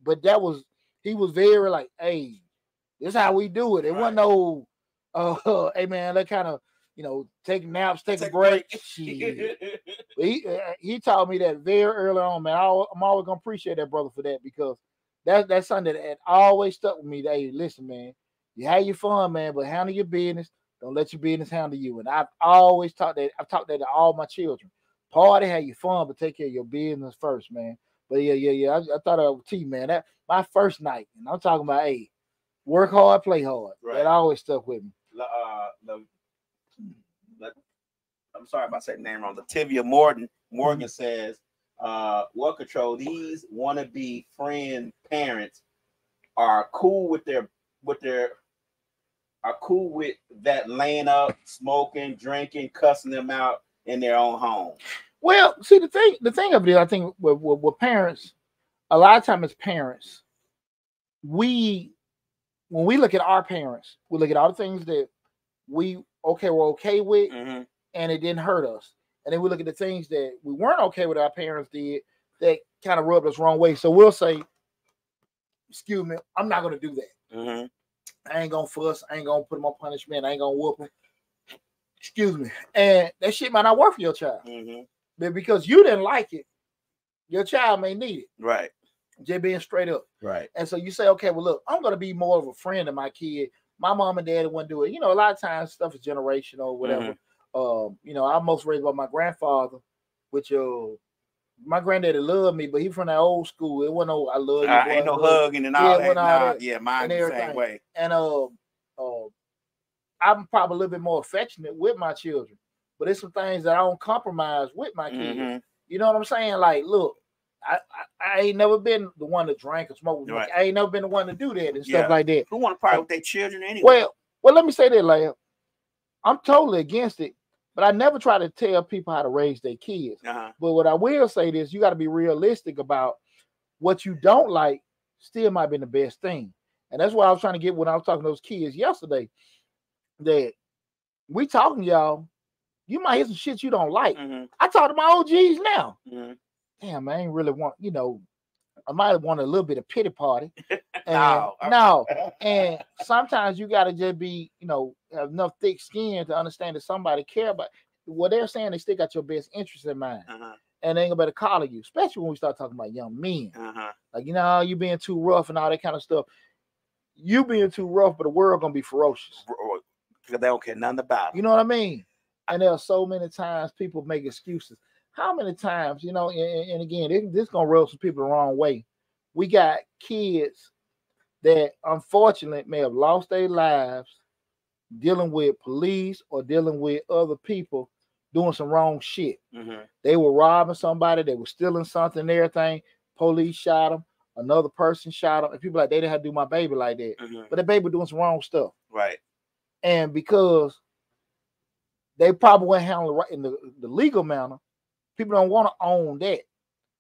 but he was very like, hey, this is how we do it. It wasn't no hey man, that kind of take naps, take a break. He taught me that very early on, man. I'm always gonna appreciate that brother for that because that's something that always stuck with me. Hey, listen, man, you have your fun, man, but handle your business. Don't let your business handle you. And I've always taught that. I've taught that to all my children. Party, have your fun, but take care of your business first, man. But yeah. I thought I would tell you, man. That my first night, and I'm talking about, hey, work hard, play hard. Right. That always stuck with me. I'm sorry if I said the name wrong. Lativia Morgan says, "What control these wannabe friend parents are cool with that laying up, smoking, drinking, cussing them out in their own home." Well, see, the thing of it is, I think with parents, a lot of times as parents, when we look at our parents, we look at all the things that we're okay with, and it didn't hurt us. And then we look at the things that we weren't okay with our parents did that kind of rubbed us wrong way. So we'll say, excuse me, I'm not going to do that. I ain't going to fuss. I ain't going to put them on punishment. I ain't going to whoop them. Excuse me. And that shit might not work for your child. But because you didn't like it, your child may need it. Right. Just being straight up. Right. And so you say, okay, well, look, I'm going to be more of a friend to my kid. My mom and dad wouldn't do it. You know, a lot of times stuff is generational or whatever. You know, I'm most raised by my grandfather, which my granddaddy loved me, but he from that old school. It wasn't no I love you. Ain't no hugging and all that. Yeah, mine the same way. And I'm probably a little bit more affectionate with my children, but there's some things that I don't compromise with my kids. You know what I'm saying? Like, look, I ain't never been the one to drink or smoke. Right. I ain't never been the one to do that and stuff like that. Who want to party with their children anyway? Well, let me say that, like, I'm totally against it, but I never try to tell people how to raise their kids. But what I will say is, you got to be realistic about what you don't like. Still might be the best thing, and that's what I was trying to get when I was talking to those kids yesterday. That we talking, y'all. You might hear some shit you don't like. I talk to my OGs now. Damn, I ain't really want, you know, I might have wanted a little bit of pity party. And no. And sometimes you got to just be, you know, have enough thick skin to understand that somebody care about what they're saying. They still got your best interest in mind. And they ain't gonna better call you, especially when we start talking about young men. Like, you know, you being too rough and all that kind of stuff. You being too rough, but the world gonna be ferocious. Because they don't care nothing about it. You know what I mean? And there are so many times people make excuses. How many times, you know, and again, this gonna rub some people the wrong way. We got kids that unfortunately may have lost their lives dealing with police or dealing with other people doing some wrong shit. They were robbing somebody, they were stealing something and everything. Police shot them, another person shot them, and people like, they didn't have to do my baby like that. But the baby doing some wrong stuff. Right. And because they probably weren't handling it right in the legal manner, people don't want to own that.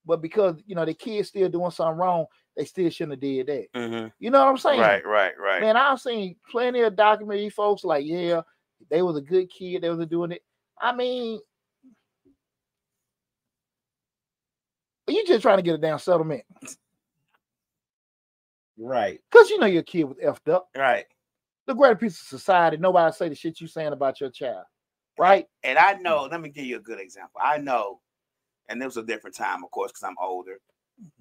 But because, you know, the kids still doing something wrong, they still shouldn't have did that. You know what I'm saying? Right. Man, I've seen plenty of documentary folks like, yeah, they was a good kid, they was doing it. I mean, you just trying to get a damn settlement. Right. Because you know your kid was effed up. Right. The greater piece of society, nobody say the shit you saying about your child. Right. And I know, let me give you a good example. I know, and it was a different time, of course, because I'm older,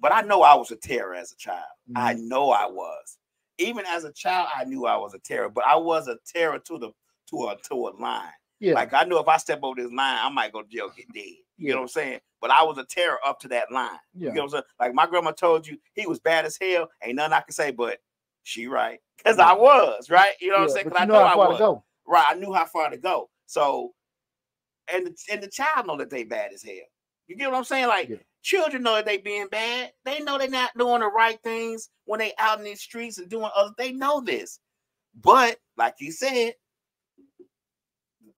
but I know I was a terror as a child. I know I was. Even as a child, I knew I was a terror, but I was a terror to a line. Yeah. Like, I knew if I step over this line, I might go to jail, get dead. You know what I'm saying? But I was a terror up to that line. You know what I'm saying? Like, my grandma told you he was bad as hell. Ain't nothing I can say, but she right. Because I was, right? You know what I'm saying? Because I know I was. Right. I knew how far to go. So, and the child know that they bad as hell. You get what I'm saying? Like, children know that they being bad. They know they're not doing the right things when they out in these streets and doing other. They know this. But, like you said,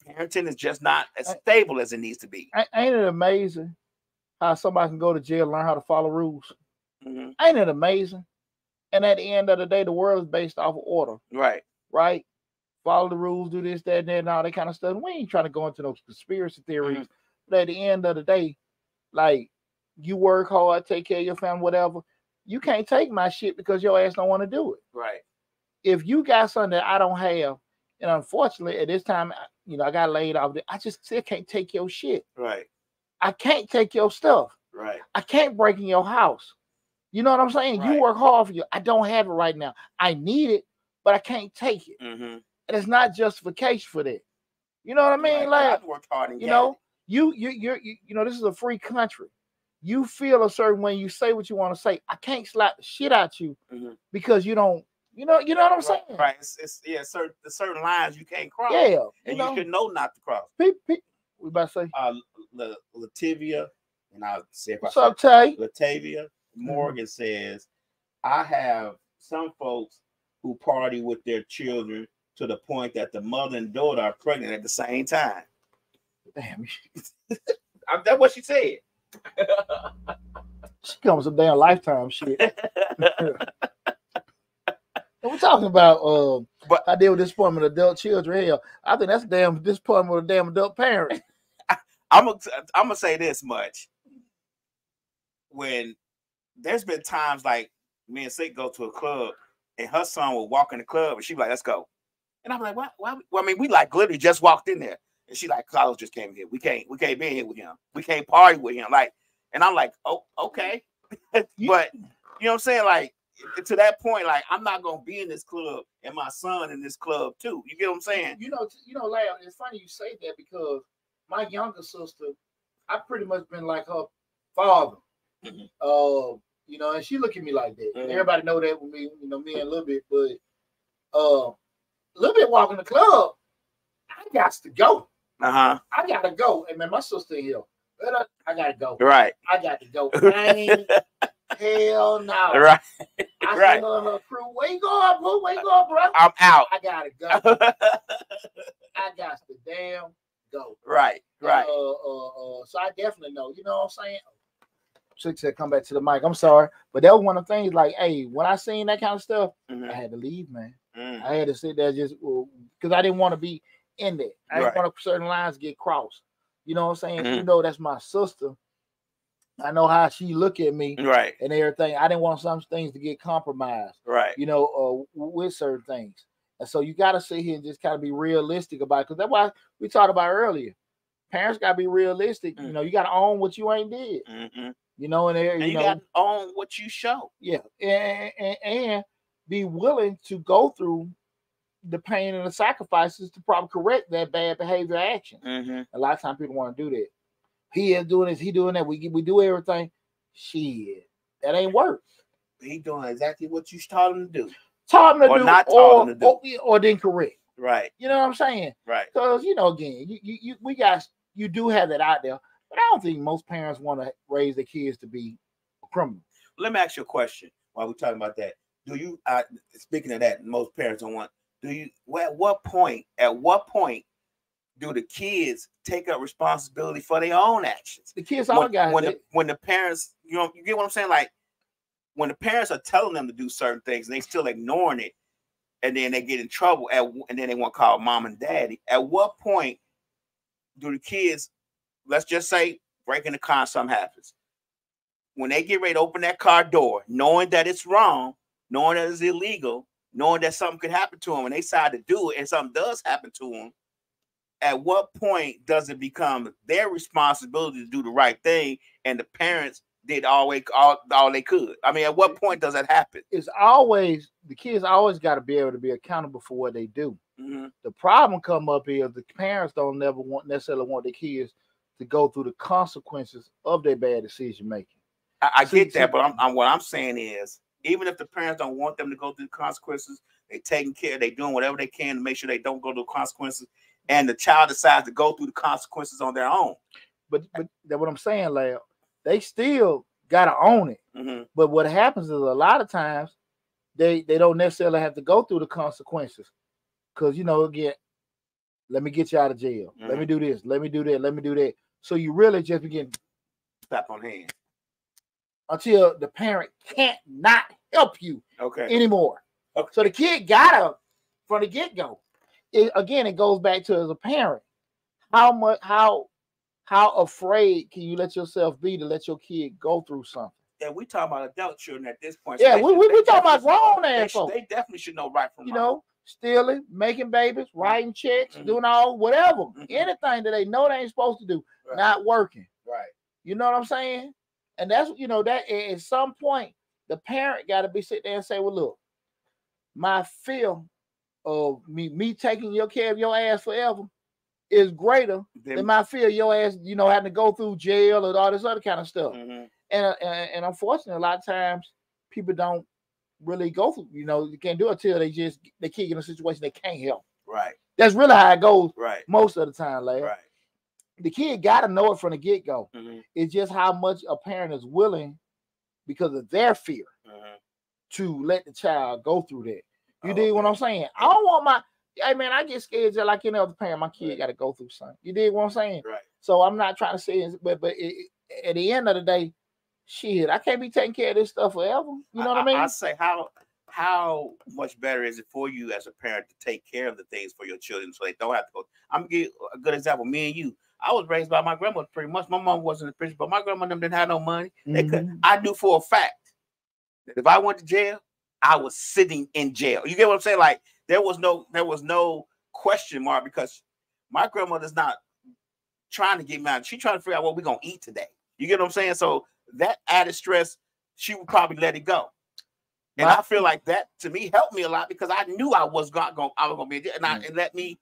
parenting is just not as stable as it needs to be. Ain't it amazing how somebody can go to jail and learn how to follow rules? Ain't it amazing? And at the end of the day, the world is based off of order. Right? Follow the rules, do this, that, and all that kind of stuff. We ain't trying to go into those conspiracy theories. But at the end of the day, like, you work hard, take care of your family, whatever. You can't take my shit because your ass don't want to do it. Right. If you got something that I don't have, and unfortunately at this time, you know, I got laid off. I just still can't take your shit. Right. I can't take your stuff. Right. I can't break in your house. You know what I'm saying? Right. You work hard for you. I don't have it right now. I need it, but I can't take it. And and it's not justification for that. You know what I mean? Right. Like, I worked hard and you know, you know, this is a free country. You feel a certain way, you say what you want to say. I can't slap the shit out you because you don't, you know what I'm saying? Right. It's certain lines you can't cross. Yeah. And you should know not to cross. We about to say Lativia, and I'll say what's up, Tay? Latavia Morgan says, I have some folks who party with their children to the point that the mother and daughter are pregnant at the same time. Damn. That's what she said. She comes some damn Lifetime shit. We're talking about but I deal with disappointment of adult children. Hell, I think that's damn disappointment of damn adult parents. I'm gonna say this much. When there's been times like me and Sick go to a club and her son will walk in the club and she'd be like, let's go. And I'm like, what? Why? Well, I mean, we like literally just walked in there. And she like, Carlos just came here. We can't be in here with him. We can't party with him. Like, and I'm like, oh, okay. But you know what I'm saying? Like, to that point, like, I'm not gonna be in this club and my son in this club too. You get what I'm saying? You know, Larry, it's funny you say that because my younger sister, I've pretty much been like her father. You know, and she look at me like that. Everybody know that with me, you know, me and a little bit, but a little bit walking the club, I got to go. I gotta go. And man, my sister here. I gotta go. Right. I got to go. Hell no. Right. I said, her crew, where you going, boo? Where you going, bro? I'm out. I gotta go. I got to damn go. Right. Right. So I definitely know. You know what I'm saying? Chick said, come back to the mic. I'm sorry. But that was one of the things, like, hey, when I seen that kind of stuff, I had to leave, man. I had to sit there just because I didn't want to be in there. I didn't want certain lines get crossed. You know what I'm saying? You know, that's my sister. I know how she look at me, right, and everything. I didn't want some things to get compromised, right? You know, with certain things, and so you got to sit here and just kind of be realistic about it, because that's why we talked about earlier. Parents got to be realistic. You know, you got to own what you ain't did. You know, and you got to own what you show. Yeah, and be willing to go through the pain and the sacrifices to probably correct that bad behavior action. A lot of times people want to do that. He is doing this, he doing that. We do everything. Shit, that ain't work. He doing exactly what you taught him to do. Taught him to do, not taught him to do, or didn't correct. Right. You know what I'm saying? Right. Because you know, again, you do have that out there, but I don't think most parents want to raise their kids to be criminals. Let me ask you a question while we're talking about that. Do you? Speaking of that, most parents don't want. Do you? Well, at what point do the kids take up responsibility for their own actions? The kids all got when the parents, you know, you get what I'm saying? Like when the parents are telling them to do certain things and they still ignoring it, and then they get in trouble, and then they want to call mom and daddy. At what point do the kids, let's just say, breaking the car, something happens? When they get ready to open that car door, knowing that it's wrong, knowing that it's illegal, knowing that something could happen to them, and they decide to do it, and something does happen to them, at what point does it become their responsibility to do the right thing, and the parents did all they could? I mean, at what point does that happen? It's always, the kids always got to be able to be accountable for what they do. The problem come up is the parents don't necessarily want their kids to go through the consequences of their bad decision making. I get that, but what I'm saying is, even if the parents don't want them to go through the consequences, they're taking care, they're doing whatever they can to make sure they don't go through the consequences, and the child decides to go through the consequences on their own. But that's what I'm saying, Larry. They still gotta own it. But what happens is a lot of times they don't necessarily have to go through the consequences. Because, you know, again, let me get you out of jail. Let me do this. Let me do that. Let me do that. So you really just begin slap on hand until the parent can't not help you anymore. So the kid gotta, from the get-go. It goes back to, as a parent, how afraid can you let yourself be to let your kid go through something? Yeah, we talking about adult children at this point. Yeah, we talking about grown ass folks. They definitely should know right from wrong. You know, stealing, making babies, writing checks, doing all whatever, anything that they know they ain't supposed to do, not working. Right. You know what I'm saying? And that's, you know, that at some point the parent got to be sitting there and say, well, look, my fear of me taking your care of your ass forever is greater than my fear of your ass, having to go through jail or all this other kind of stuff. And unfortunately, a lot of times people don't really go through, you can't do it till they kid in a situation they can't help. Right. That's really how it goes. Right. Most of the time, Larry. Right. The kid got to know it from the get-go. It's just how much a parent is willing, because of their fear, to let the child go through that. You dig what I'm saying? I don't want hey man, I get scared just like any other parent. My kid got to go through something. You dig what I'm saying? Right. So I'm not trying to say it, but at the end of the day, shit, I can't be taking care of this stuff forever. You know what I mean? I say how much better is it for you as a parent to take care of the things for your children so they don't have to go? I'm gonna give a good example. Me and you. I was raised by my grandmother pretty much. My mom wasn't a Christian, but my grandmother didn't have no money. They could. I knew for a fact that if I went to jail, I was sitting in jail. You get what I'm saying? Like there was no question mark, because my grandmother's not trying to get me out. She's trying to figure out what we're gonna eat today. You get what I'm saying? So that added stress, she would probably let it go. And I feel like that to me helped me a lot, because I knew I was gonna be in jail, and let me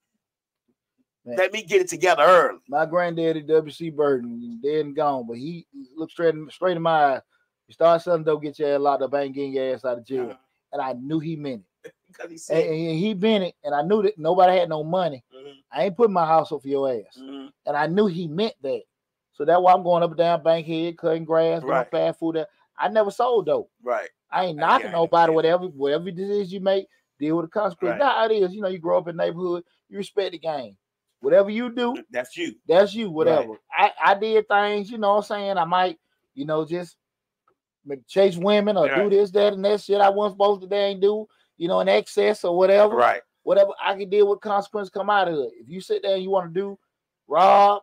get it together early. My granddaddy, W.C. Burden, dead and gone, but he looked straight in my eyes. You start something, don't get your ass locked up, I ain't getting your ass out of jail. And I knew he meant it. Because he said and he meant it, and I knew that nobody had no money. I ain't putting my house up for your ass. And I knew he meant that. So that's why I'm going up and down Bankhead, cutting grass, doing fast food. I never sold dope. Right. I ain't knocking nobody. Whatever decision you make, deal with the consequences. That's how it is. You grow up in the neighborhood, you respect the game. Whatever you do, that's you. That's you, whatever. Right. I did things, what I'm saying? I might, just chase women or do this, that, and that shit I wasn't supposed to dang do, in excess or whatever. Right. Whatever I can deal with consequences come out of it. If you sit there and you want to do rob,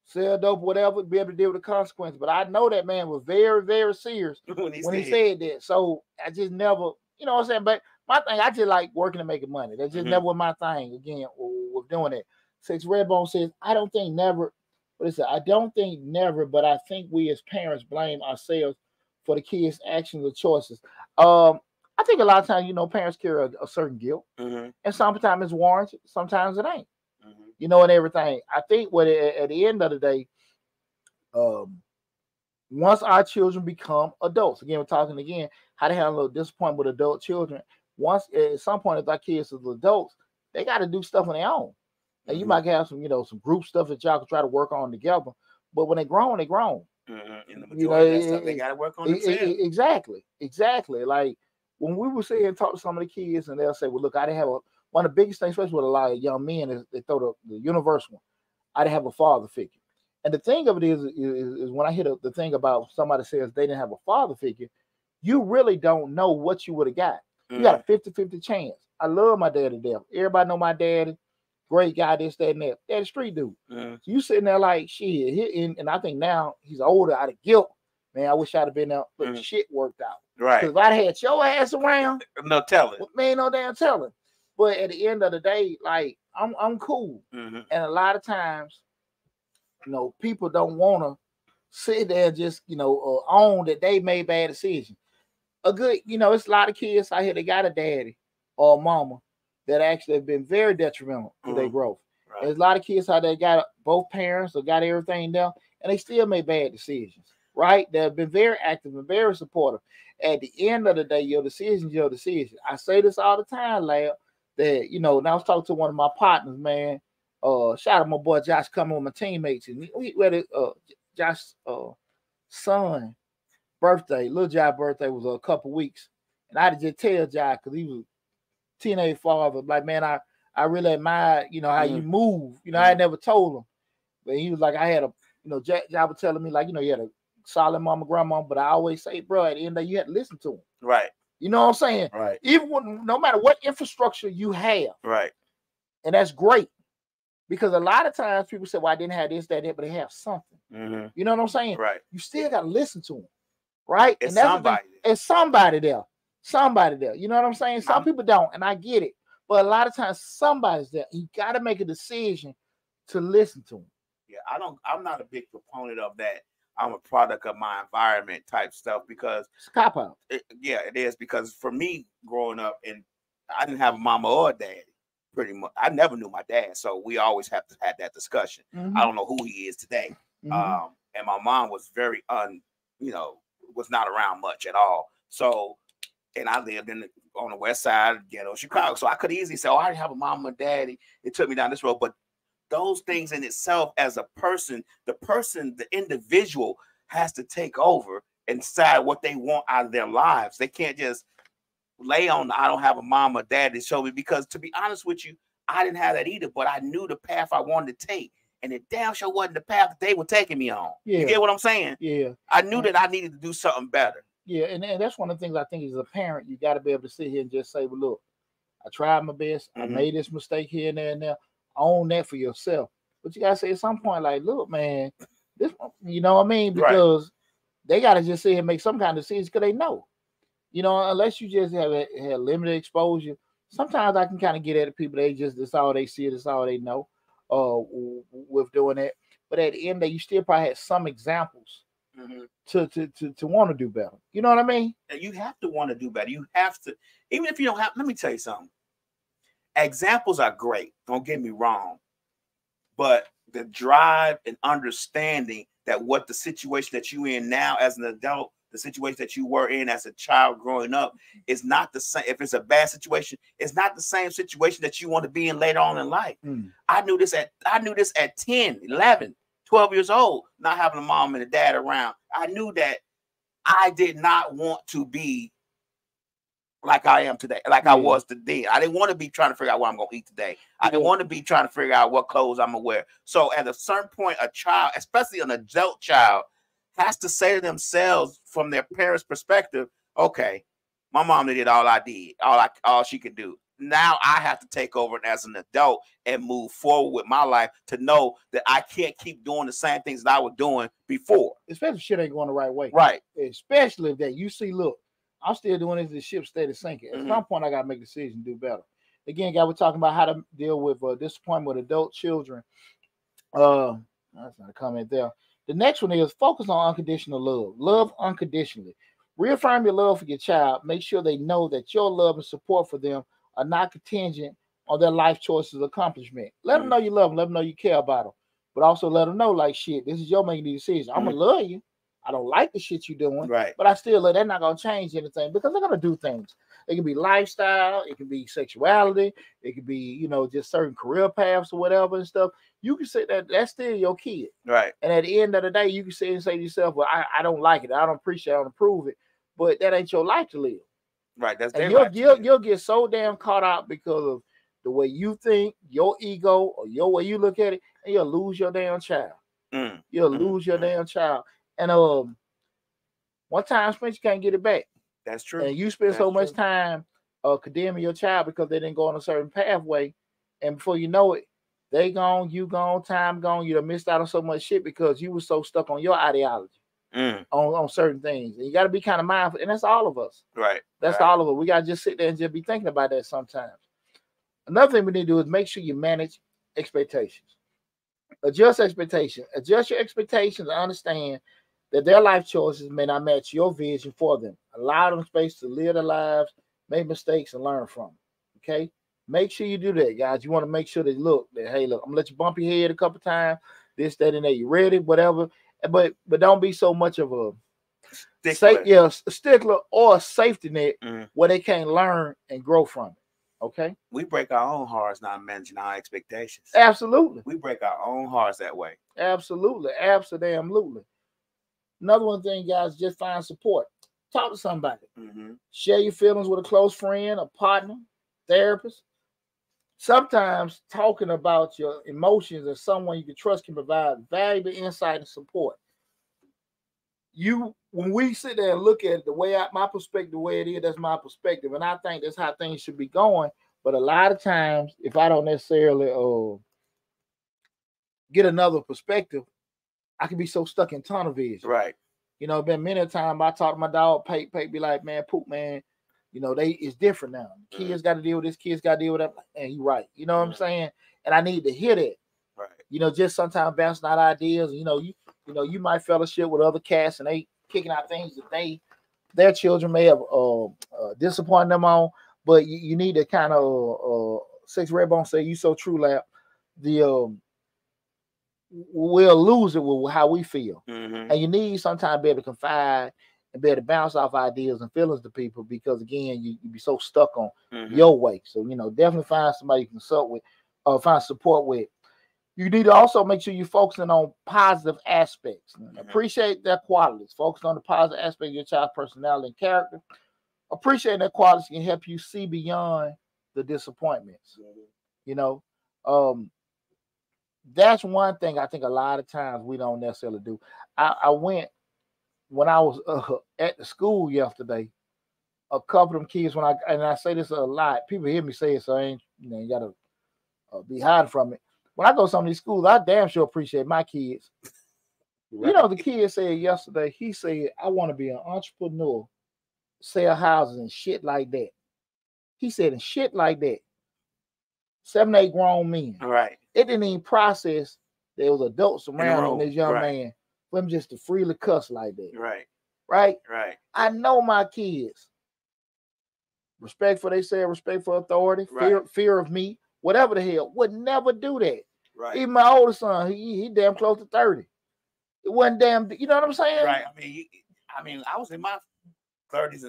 sell dope, whatever, be able to deal with the consequences. But I know that man was very, very serious when he said that. So I just never, what I'm saying? But my thing, I just like working and making money. That's just never was my thing, again, with doing it. Six Redbone says, I don't think never, but I think we as parents blame ourselves for the kids' actions or choices. I think a lot of times, parents carry a certain guilt, and sometimes it's warranted, sometimes it ain't. And everything. I think at the end of the day, once our children become adults, again, we're talking again how to handle disappointment with adult children. Once at some point, if our kids are adults, they got to do stuff on their own. Now you might have some, some group stuff that y'all can try to work on together. But when they grown, they grown. And the majority of that stuff they got to work on themselves. Exactly. Like when we were saying, talk to some of the kids, and they'll say, "Well, look, I didn't have one of the biggest things, especially with a lot of young men, is they throw the universal one. I didn't have a father figure." And the thing of it is when I hear the thing about somebody says they didn't have a father figure, you really don't know what you would have got. You got a 50-50 chance. I love my dad to death. Everybody know my daddy. Great guy, this, that, and that. Daddy street dude. So you sitting there like, shit. And I think now he's older, out of guilt. Man, I wish I'd have been there, but shit worked out. Right. Because if I'd had your ass around, no telling. Man, no damn telling. But at the end of the day, like, I'm cool. And a lot of times, people don't want to sit there and just, own that they made bad decisions. A good, it's a lot of kids out here that got a daddy or a mama that actually have been very detrimental to their growth. Right. There's a lot of kids out there got both parents or got everything down, and they still made bad decisions, right? They've been very active and very supportive. At the end of the day, your decision's your decision. I say this all the time, Lab, that, and I was talking to one of my partners, man. Shout out my boy Josh coming with my teammates. And we had Josh's son birthday, little Josh's birthday was a couple weeks. And I had to just tell Josh, because he was teenage father, like, man, I really admire, how you move. I had never told him. But he was like, I had a, Josh was telling me, like, you had a solid mama, grandma, but I always say, bro, at the end of the day, you had to listen to him. Right. You know what I'm saying? Right. Even when, no matter what infrastructure you have. Right. And that's great. Because a lot of times people say, well, I didn't have this, that, but they have something. You know what I'm saying? Right. You still got to listen to them. Right? It's and that's somebody. It's somebody there. Somebody there. You know what I'm saying? Some people don't, and I get it. But a lot of times somebody's there. You got to make a decision to listen to them. Yeah, I'm not a big proponent of that. I'm a product of my environment type stuff, because it's a cop out. Yeah, it is, because for me growing up, and I didn't have a mama or a daddy. Pretty much, I never knew my dad, so we always have to have that discussion. I don't know who he is today. And my mom was very was not around much at all. So, and I lived on the west side of ghetto Chicago, so I could easily say, "Oh, I didn't have a mom and daddy. It took me down this road." But those things in itself, as a person, the individual has to take over and decide what they want out of their lives. They can't just lay on I don't have a mom or dad to show me, because to be honest with you, I didn't have that either, but I knew the path I wanted to take, and it damn sure wasn't the path that they were taking me on. You get what I'm saying? Yeah. I knew that I needed to do something better. Yeah, and that's one of the things I think as a parent, you got to be able to sit here and just say, well, look, I tried my best. I made this mistake here and there and there. Own that for yourself. But you got to say at some point, like, look, man, this, you know what I mean? Because they got to just sit here and make some kind of decisions because they know. You know, unless you just have limited exposure, sometimes I can kind of get at the people. That's all they see, that's all they know with doing that. But at the end of the day, you still probably had some examples to want to do better. You know what I mean? You have to want to do better. You have to, even if you don't have, let me tell you something. Examples are great. Don't get me wrong. But the drive and understanding that what the situation that you're in now as an adult, the situation that you were in as a child growing up, is not the same. If it's a bad situation, it's not the same situation that you want to be in later on in life. I knew this at 10, 11, 12 years old, not having a mom and a dad around. I knew that I did not want to be like I am today, like I was today. I didn't want to be trying to figure out what I'm going to eat today. I didn't want to be trying to figure out what clothes I'm going to wear. So at a certain point, a child, especially an adult child, has to say to themselves from their parents' perspective, okay, my mom did all I did, all she could do. Now I have to take over as an adult and move forward with my life to know that I can't keep doing the same things that I was doing before. Especially if shit ain't going the right way. Right. Especially if that you see, look, I'm still doing this, the ship steady sinking. At some point, I got to make a decision to do better. Again, guys, we're talking about how to deal with disappointment with adult children. That's not a comment there. The next one is focus on unconditional love. Love unconditionally. Reaffirm your love for your child. Make sure they know that your love and support for them are not contingent on their life choices accomplishment. Let them know you love them. Let them know you care about them. But also let them know, like, shit, this is your making the decision. I'm going to love you. I don't like the shit you're doing. Right. But I still love. They're not going to change anything because they're going to do things. It can be lifestyle. It can be sexuality. It could be, just certain career paths or whatever and stuff. You can say that's still your kid. Right. And at the end of the day, you can sit and say to yourself, well, I don't like it. I don't appreciate it. I don't approve it. But that ain't your life to live. Right. That's and their you'll get so damn caught out because of the way you think, your ego, or your way you look at it, and you'll lose your damn child. You'll lose your damn child. And one time spent, you can't get it back. That's true. And you spend so much time condemning your child because they didn't go on a certain pathway, and before you know it, they gone, you gone, time gone. You done missed out on so much shit because you were so stuck on your ideology on certain things. And you got to be kind of mindful, and that's all of us. Right. That's all of us. We got to just sit there and just be thinking about that sometimes. Another thing we need to do is make sure you manage expectations. Adjust expectations. Adjust your expectations and understand that their life choices may not match your vision for them. Allow them space to live their lives, make mistakes, and learn from them. Okay? Make sure you do that, guys. You want to make sure that, hey, look, I'm going to let you bump your head a couple times, this, that, and that. You ready, whatever. But don't be so much of a stickler or a safety net where they can't learn and grow from it. Okay? We break our own hearts not managing our expectations. Absolutely. We break our own hearts that way. Absolutely. Absolutely. Another one thing, guys, just find support. Talk to somebody. Share your feelings with a close friend, a partner, therapist. Sometimes talking about your emotions and someone you can trust can provide valuable insight and support. When we sit there and look at it, my perspective, the way it is, that's my perspective. And I think that's how things should be going. But a lot of times, if I don't necessarily get another perspective, I can be so stuck in tunnel vision. Right. Been many times I talk to my dog, Pate be like, man, Poop, man, it's different now. Kids got to deal with this, kids got to deal with that. And you right. You know what I'm saying? And I need to hear that. Right. Just sometimes bouncing out ideas. You might fellowship with other cats and they kicking out things that their children may have disappointed them on. but you need to kind of Six Redbone say you so true, Lap. The we'll lose it with how we feel, and you need sometimes be able to confide and be able to bounce off ideas and feelings to people, because again, you be so stuck on your way. So definitely find somebody you can consult with, or find support with. You need to also make sure you're focusing on positive aspects. Appreciate their qualities. Focus on the positive aspect of your child's personality and character. Appreciating their qualities can help you see beyond the disappointments. That's one thing I think a lot of times we don't necessarily do. I went when I was at the school yesterday. A couple of them kids, and I say this a lot, people hear me say it, so I ain't you gotta be hiding from it. When I go to some of these schools, I damn sure appreciate my kids. Right. The kid said yesterday, he said, I want to be an entrepreneur, sell houses and shit like that. He said, and shit like that. 7, 8 grown men. Right. It didn't even process there was adults around this young man for him just to freely cuss like that. Right. Right? Right. I know my kids. Respect for they said, respect for authority, fear of me, whatever the hell, would never do that. Right. Even my older son, he damn close to 30. It wasn't damn, you know what I'm saying? Right. I mean, I was in my 30s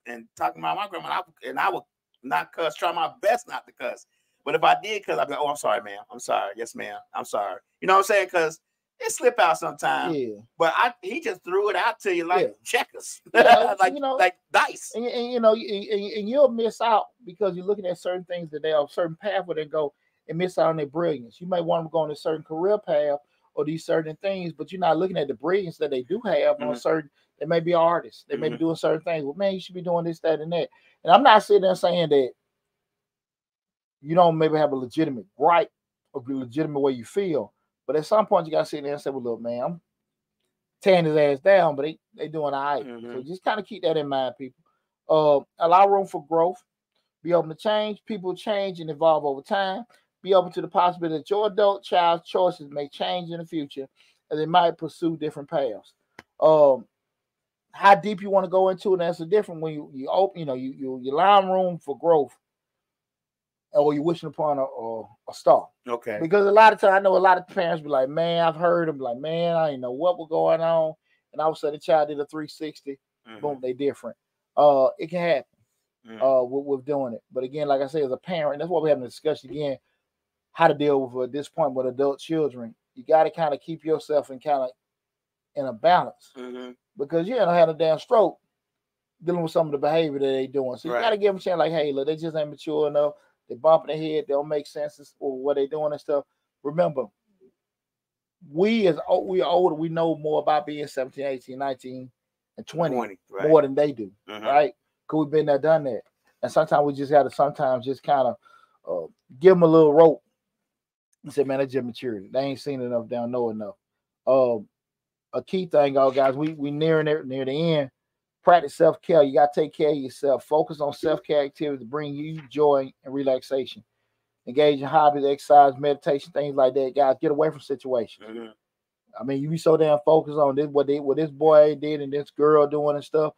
and talking about my grandma, and I would not cuss, try my best not to cuss. But if I did cuss, I'd be like, oh, I'm sorry, ma'am. I'm sorry. Yes, ma'am. I'm sorry. You know what I'm saying? Because it slip out sometimes. Yeah. But he just threw it out to you like checkers, like dice. And you'll miss out because you're looking at certain things that they are certain path where they go and miss out on their brilliance. You may want to go on a certain career path or these certain things, but you're not looking at the brilliance that they do have on certain. They may be artists. They may be doing certain things. Well, man, you should be doing this, that, and that. And I'm not sitting there saying that you don't maybe have a legitimate right or a legitimate way you feel. But at some point, you got to sit there and say, well, look, man, I'm tearing his ass down, but they doing all right. So just kind of keep that in mind, people. Allow room for growth. Be open to change. People change and evolve over time. Be open to the possibility that your adult child's choices may change in the future, and they might pursue different paths. How deep you want to go into it, that's a different when you open, you allow room for growth, or you're wishing upon a star. Okay. Because a lot of times I know a lot of parents be like, man, I've heard them like, man, I didn't know what was going on, and all of a sudden the child did a 360, boom, they different. It can happen with doing it. But again, like I said, as a parent, that's why we're having a discussion again, how to deal with at this point with adult children. You got to kind of keep yourself in a balance, because you don't have a damn stroke dealing with some of the behavior that they doing. So you got to give them a chance, like, hey, look, they just ain't mature enough. They bumping their head. They don't make sense for what they doing and stuff. Remember, we are older. We know more about being 17, 18, 19, and 20 more than they do, right? Because we've been there, done that. And sometimes we just got to just kind of give them a little rope and say, man, that's just maturity. They ain't seen enough. They don't know enough. A key thing, guys, we near the end. Practice self-care. You got to take care of yourself. Focus on self-care activities to bring you joy and relaxation. Engage in hobbies, exercise, meditation, things like that. Guys, get away from situations. I mean, you be so damn focused on this, what this boy did and this girl doing and stuff.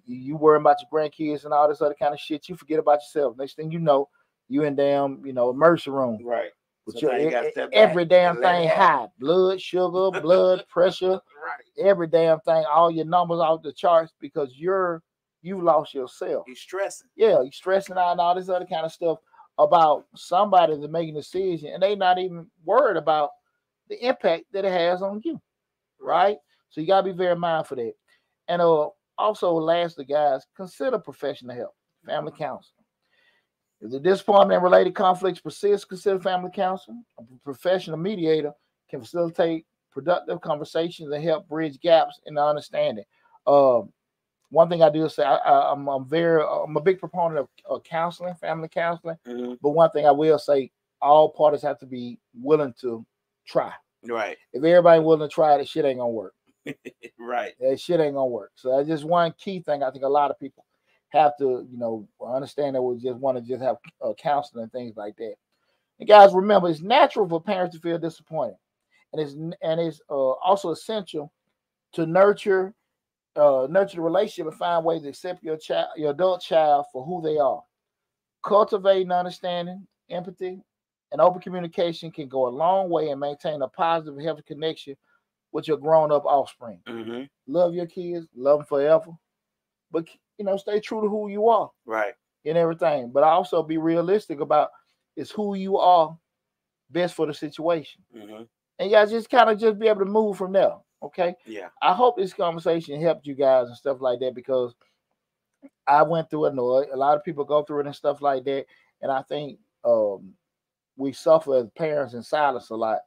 You worrying about your grandkids and all this other kind of shit. You forget about yourself. Next thing you know, you in damn, immersion room. Right. But every damn thing high. Blood, sugar, blood pressure. Every damn thing, all your numbers off the charts because you lost yourself. You're stressing. Yeah, you're stressing out and all this other kind of stuff about somebody that's making a decision, and they not even worried about the impact that it has on you, right? So you gotta be very mindful of that. And also, lastly, guys, consider professional help, family counseling. If the disappointment and related conflicts persist, consider family counseling. A professional mediator can facilitate productive conversations and help bridge gaps in the understanding. One thing I do is say I'm a big proponent of counseling, family counseling. But one thing I will say, all parties have to be willing to try. Right. If everybody willing to try, that shit ain't gonna work. Right. That shit ain't gonna work. So that's just one key thing. I think a lot of people have to, understand that we just want to just have counseling and things like that. And guys, remember, it's natural for parents to feel disappointed. And it's also essential to nurture the relationship and find ways to accept your adult child for who they are. Cultivating understanding, empathy, and open communication can go a long way in maintaining a positive, healthy connection with your grown-up offspring. Mm-hmm. Love your kids, love them forever, but stay true to who you are, right, in everything. But also be realistic about is who you are best for the situation, and y'all just kind of just be able to move from there. Okay. Yeah. I hope this conversation helped you guys and stuff like that, because I went through it. A lot of people go through it and stuff like that, and I think we suffer as parents in silence a lot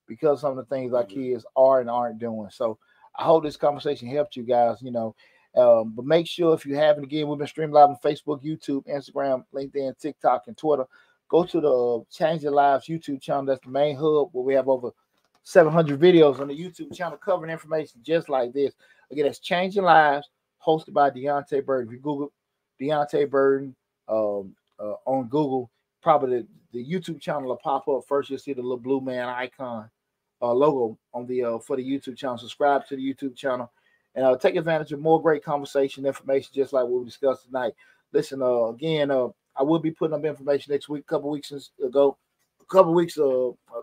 because some of the things our kids are and aren't doing. So I hope this conversation helped you guys. But make sure, if you haven't, again, we've been streaming live on Facebook, YouTube, Instagram, LinkedIn, TikTok, and Twitter. Go to the Change Your Lives YouTube channel. That's the main hub where we have over 700 videos on the YouTube channel covering information just like this. Again, that's Change Your Lives, hosted by Deonte Burden. If you Google Deonte Burden on Google, probably the YouTube channel will pop up first. You'll see the little blue man icon logo on the for the YouTube channel. Subscribe to the YouTube channel and take advantage of more great conversation information just like what we discussed tonight. Listen, again, I will be putting up information next week. A couple weeks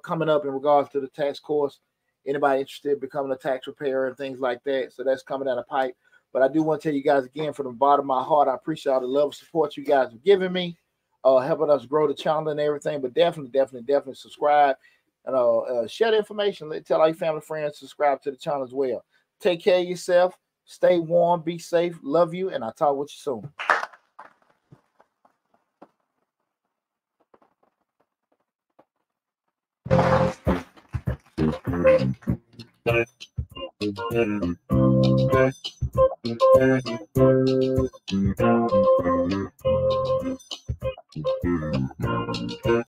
coming up in regards to the tax course. Anybody interested in becoming a tax preparer and things like that. So that's coming down the pipe. But I do want to tell you guys again, from the bottom of my heart, I appreciate all the love and support you guys have given me, helping us grow the channel and everything. But definitely subscribe and share the information. Tell all your family, friends, subscribe to the channel as well. Take care of yourself. Stay warm. Be safe. Love you. And I'll talk with you soon.